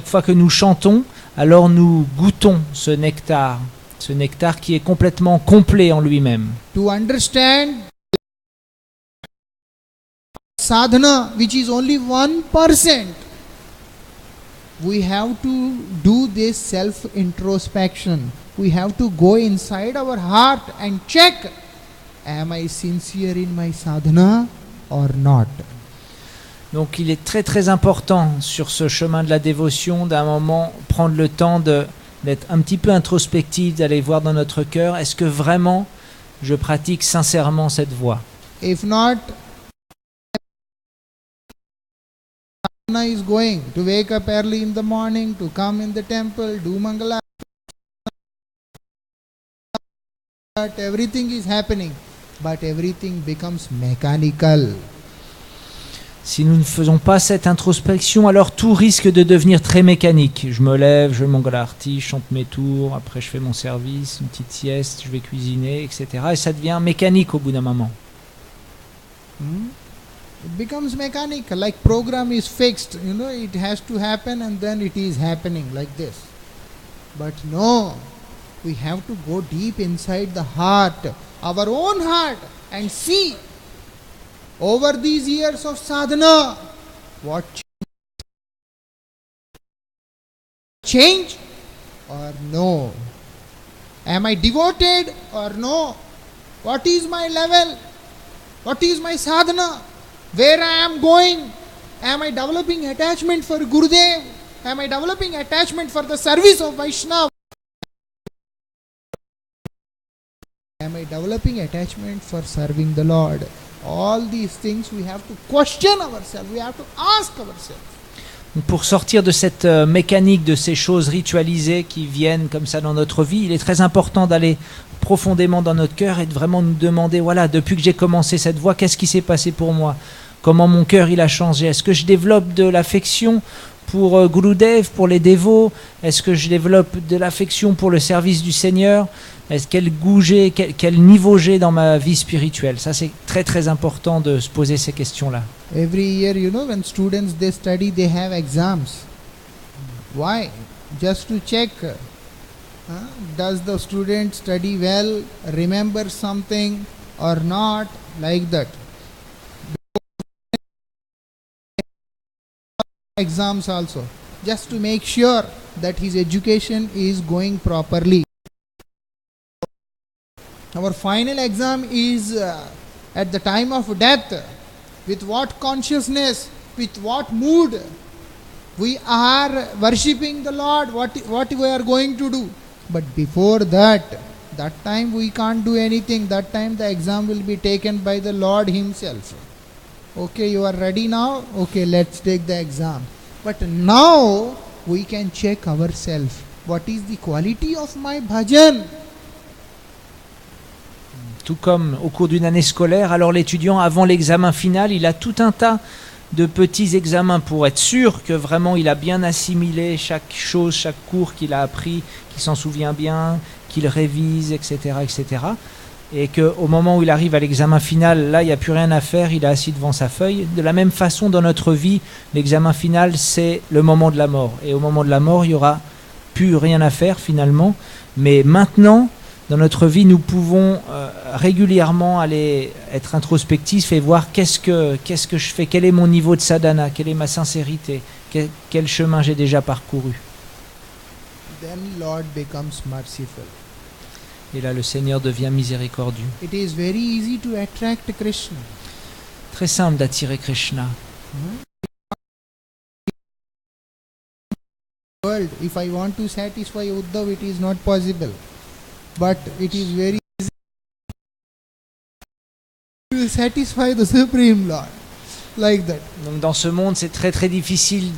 fois que nous chantons, alors nous goûtons ce nectar qui est complètement complet en lui-même. To understand sadhana, which is only 1%, we have to do this self-introspection. We have to go inside our heart and check Am I sincere in my sadhana or not? Donc il est très très important sur ce chemin de la dévotion d'un moment prendre le temps d'être un petit peu introspectif, d'aller voir dans notre cœur, est-ce que vraiment je pratique sincèrement cette voie? If not, sadhana is going to wake up early in the morning, to come in the temple, do mangala, everything is happening, but everything becomes mechanical. Si nous ne faisons pas cette introspection, alors tout risque de devenir très mécanique. Je me lève, je mangala arti, je chante mes tours, après je fais mon service, une petite sieste, je vais cuisiner, etc. Et ça devient mécanique au bout d'un moment. It becomes mechanical, like program is fixed, it has to happen and then it is happening like this. But no, we have to go deep inside the heart, our own heart, and see over these years of sadhana, what change or no? Am I devoted or no? What is my level? What is my sadhana? Where I am going? Am I developing attachment for Gurudev? Am I developing attachment for the service of Vaishnava? Am I developing attachment for serving the Lord? All these things we have to question ourselves, we have to ask ourselves. Pour sortir de cette mécanique, de ces choses ritualisées qui viennent comme ça dans notre vie, il est très important d'aller profondément dans notre cœur et de vraiment nous demander, voilà, depuis que j'ai commencé cette voie, qu'est-ce qui s'est passé pour moi? Comment mon cœur il a changé? Est-ce que je développe de l'affection pour Gurudev, pour les dévots? Est-ce que je développe de l'affection pour le service du Seigneur? Quel goût j'ai, quel niveau j'ai dans ma vie spirituelle? Ça, c'est très très important de se poser ces questions-là. Every year, when students they study, they have exams. Why? Just to check, does the student study well, remember something or not, like that. Exams also, just to make sure that his education is going properly. Our final exam is at the time of death. With what consciousness, with what mood we are worshipping the Lord, what we are going to do. But before that time we can't do anything. That time the exam will be taken by the Lord Himself. Okay, you are ready now? Okay, let's take the exam. But now we can check ourselves. What is the quality of my bhajan? Tout comme au cours d'une année scolaire, alors l'étudiant, avant l'examen final, il a tout un tas de petits examens pour être sûr que vraiment il a bien assimilé chaque chose, chaque cours qu'il a appris, qu'il s'en souvient bien, qu'il révise, etc., etc. Et qu'au moment où il arrive à l'examen final, là, il n'y a plus rien à faire, il est assis devant sa feuille. De la même façon, dans notre vie, l'examen final, c'est le moment de la mort. Et au moment de la mort, il n'y aura plus rien à faire finalement. Mais maintenant, dans notre vie, nous pouvons régulièrement aller être introspectifs et voir qu'est-ce que je fais, quel est mon niveau de sadhana, quelle est ma sincérité, quel chemin j'ai déjà parcouru. Then Lord becomes merciful. Et là, le Seigneur devient miséricordieux. It is very easy to attract Krishna. Très simple d'attirer Krishna. World, if I want to satisfy Uddhav, it is not possible. But it is very easy to satisfy the Supreme Lord, like that. Donc dans ce monde, c'est très très difficile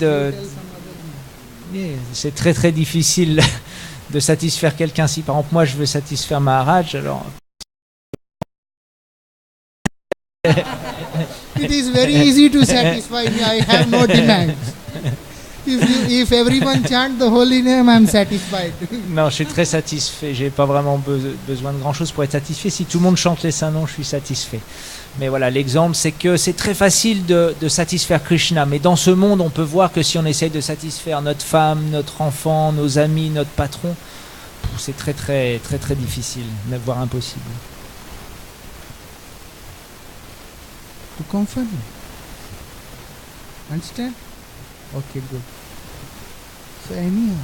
c'est très très difficile de satisfaire quelqu'un. Si par exemple moi je veux satisfaire Maharaj, alors it is very easy to satisfy me. I have no demands. If everyone chant the holy name, I am satisfied. Non, je suis très satisfait. J'ai pas vraiment besoin de grand chose pour être satisfait. Si tout le monde chante les saints noms, je suis satisfait. Mais voilà, l'exemple, c'est que c'est très facile de satisfaire Krishna. Mais dans ce monde, on peut voir que si on essaye de satisfaire notre femme, notre enfant, nos amis, notre patron, c'est très très très très difficile, voire impossible. To comfort me. Understand? Okay, good. So anyhow,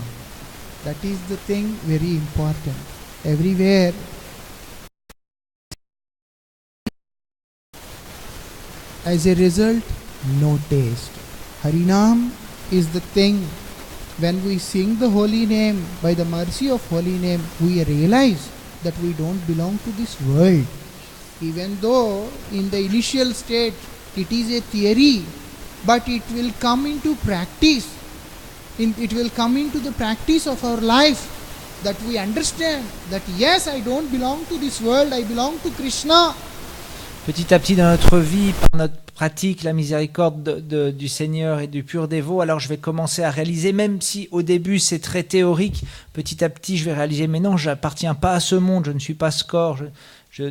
that is the thing very important. Everywhere As a result, no taste. Harinam is the thing. When we sing the holy name, by the mercy of holy name, we realize that we don't belong to this world. Even though in the initial state it is a theory, but it will come into practice. It will come into the practice of our life, that we understand that yes, I don't belong to this world, I belong to Krishna. Petit à petit dans notre vie, par notre pratique, la miséricorde du Seigneur et du pur dévot, alors je vais commencer à réaliser, même si au début c'est très théorique, petit à petit je vais réaliser, mais non, je n'appartiens pas à ce monde, je ne suis pas score,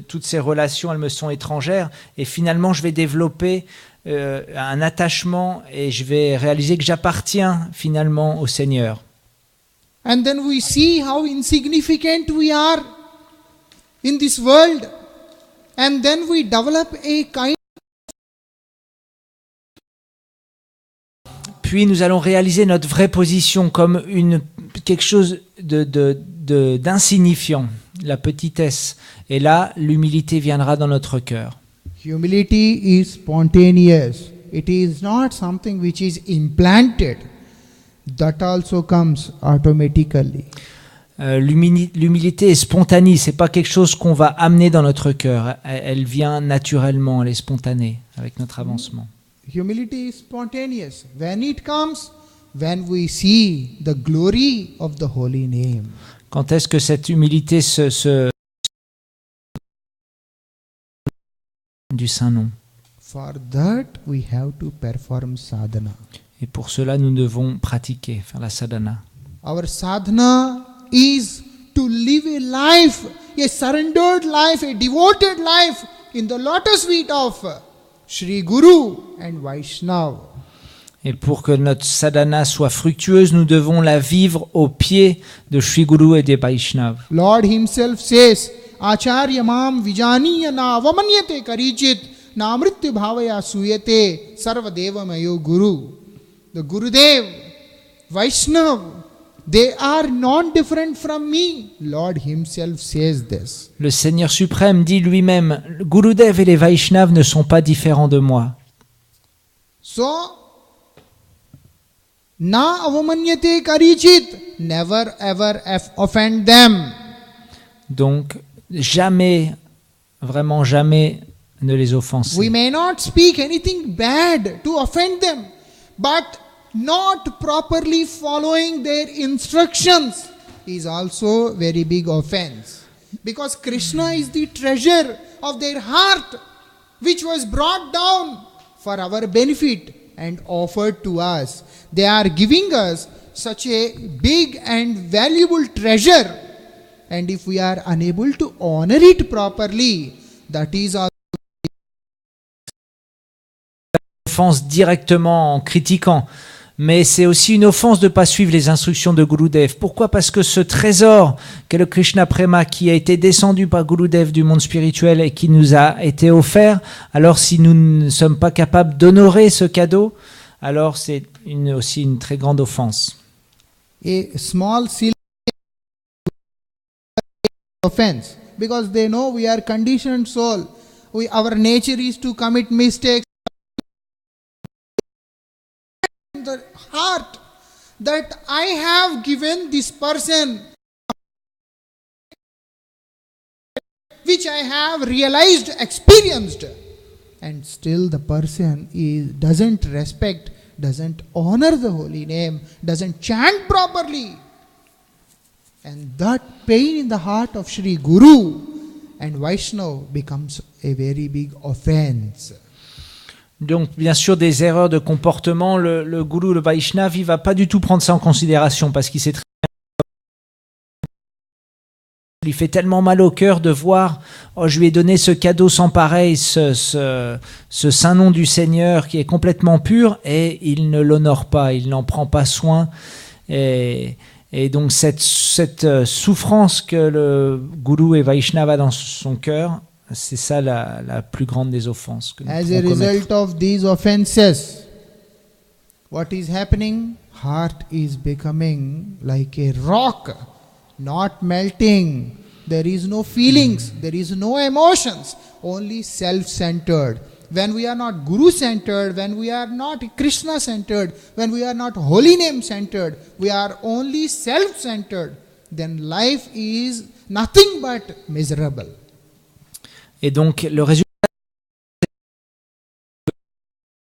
toutes ces relations, elles me sont étrangères, et finalement je vais développer un attachement et je vais réaliser que j'appartiens finalement au Seigneur. And then we see how insignificant we are in this world. And then we develop a kind. Puis nous allons réaliser notre vraie position comme quelque chose d'insignifiant, la petitesse. Et là, l'humilité viendra dans notre cœur. Humility is spontaneous. It is not something which is implanted. That also comes automatically. L'humilité est spontanée, c'est pas quelque chose qu'on va amener dans notre cœur. Elle vient naturellement, elle est spontanée avec notre avancement. Humility is spontaneous. When it comes, when we see the glory of the holy name. Quand est-ce que cette humilité du saint nom? For that we have to perform sadhana. Et pour cela, nous devons pratiquer, faire la sadhana. Our sadhana is to live a life, a surrendered life, a devoted life in the lotus feet of Shri Guru and Vaishnava. Et pour que notre sadhana soit fructueuse, nous devons la vivre aux pieds de Shri Guru et des Vaishnavas. Lord himself says, Acharya mam vijaniya na avamanyate karichit na amritya bhavaya suyate sarva deva mayo guru. The Gurudev, Vaishnava, they are non-different from me. Lord himself says this. Le Seigneur suprême dit lui-même, le Gurudev et les Vaishnavas ne sont pas différents de moi. So, na avamanyate karichit, never ever offend them. Donc, jamais, vraiment jamais, ne les offenser. We may not speak anything bad to offend them, but not properly following their instructions is also very big offense. Because Krishna is the treasure of their heart, which was brought down for our benefit and offered to us. They are giving us such a big and valuable treasure, and if we are unable to honor it properly, that is also Offense directement en critiquant. Mais c'est aussi une offense de ne pas suivre les instructions de Gurudev. Pourquoi? Parce que ce trésor qu'est le Krishna Prema, qui a été descendu par Gurudev du monde spirituel et qui nous a été offert, alors si nous ne sommes pas capables d'honorer ce cadeau, alors c'est aussi une très grande offense. a small silly offense, because they know we are conditioned soul. Our nature is to commit mistakes. The heart that I have given this person, which I have realized, experienced, and still the person doesn't respect, doesn't honor the holy name, doesn't chant properly. And that pain in the heart of Shri Guru and Vaishnava becomes a very big offense. Donc, bien sûr, des erreurs de comportement, le gourou, le Vaishnav, il ne va pas du tout prendre ça en considération parce qu'il sait très bien. Il lui fait tellement mal au cœur de voir, oh, je lui ai donné ce cadeau sans pareil, ce saint nom du Seigneur qui est complètement pur, et il ne l'honore pas, il n'en prend pas soin. Et donc, cette souffrance que le gourou et Vaishnava a dans son cœur, c'est ça la plus grande des offenses que nous As a pouvons commettre. result of these offenses, what is happening? Heart is becoming like a rock, not melting. There is no feelings, there is no emotions, only self-centered. when we are not Guru centered, when we are not Krishna centered, when we are not holy name centered, we are only self centered, then life is nothing but miserable. Et donc le résultat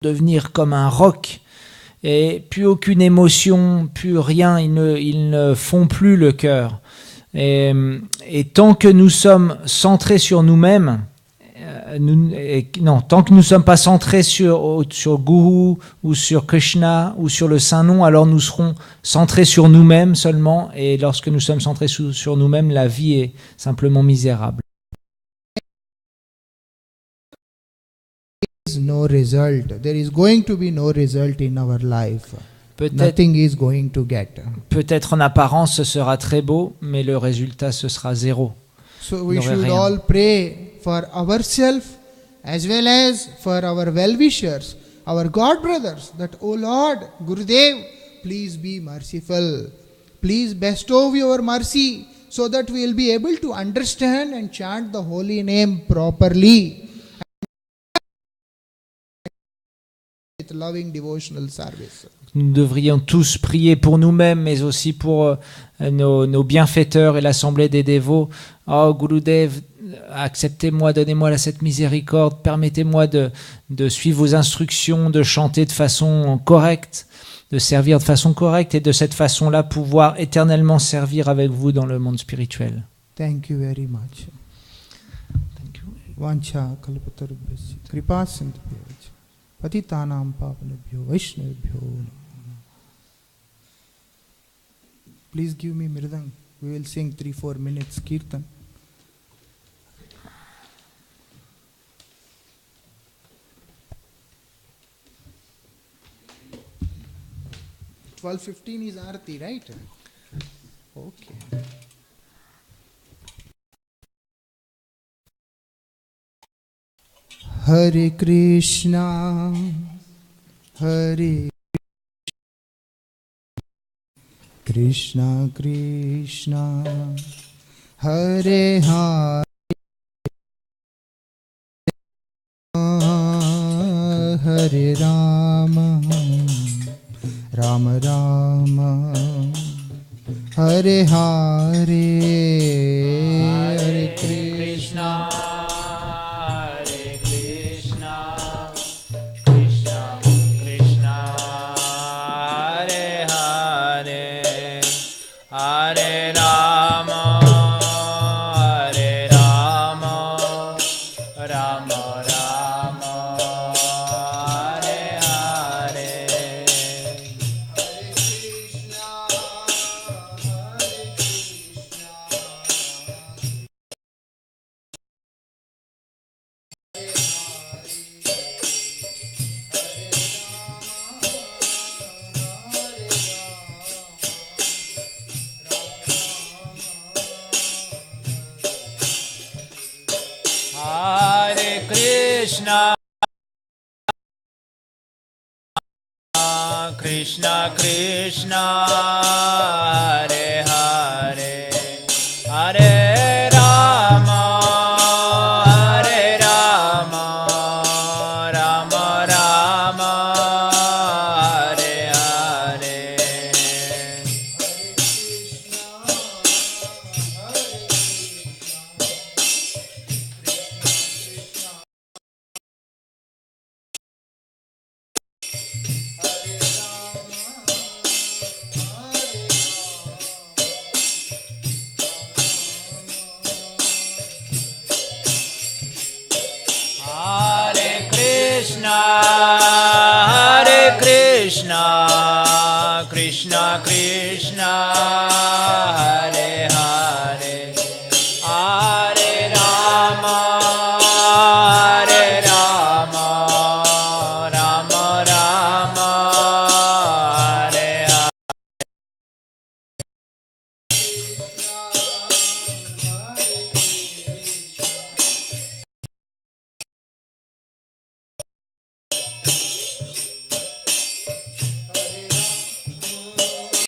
de devenir comme un roc, et plus aucune émotion, plus rien, ils ne font plus le cœur. Et tant que nous sommes centrés sur nous-mêmes, tant que nous ne sommes pas centrés sur Guru ou sur Krishna ou sur le Saint-Nom, alors nous serons centrés sur nous-mêmes seulement. Et lorsque nous sommes centrés sur nous-mêmes, la vie est simplement misérable. No result. There is going to be no result in our life. Nothing is going to get. Peut-être en apparence ce sera très beau, mais le résultat ce sera zéro. So we should all pray for ourselves as well as for our well-wishers, our God brothers, that, O Lord, Gurudev, please be merciful. Please bestow your mercy so that we will be able to understand and chant the holy name properly. Loving devotional service. Nous devrions tous prier pour nous-mêmes, mais aussi pour nos bienfaiteurs et l'assemblée des dévots. Oh Gurudev, acceptez-moi, donnez-moi cette miséricorde, permettez-moi de suivre vos instructions, de chanter de façon correcte, de servir de façon correcte et de cette façon-là pouvoir éternellement servir avec vous dans le monde spirituel. Thank you very much. Thank you. Vancha kalpatarubhyasya kripa sindhubhyo patitanam pavanebhyo vaishnavebhyo namo. Please give me mirdang. We will sing 3-4 minutes kirtan. $12:15 is Aarti, right? Okay. Hare Krishna, Hare Krishna, Krishna, Hare Hare, Hare Rama, Rama Rama, Hare Hare, Hare Krishna. Krishna Krishna Hare Hare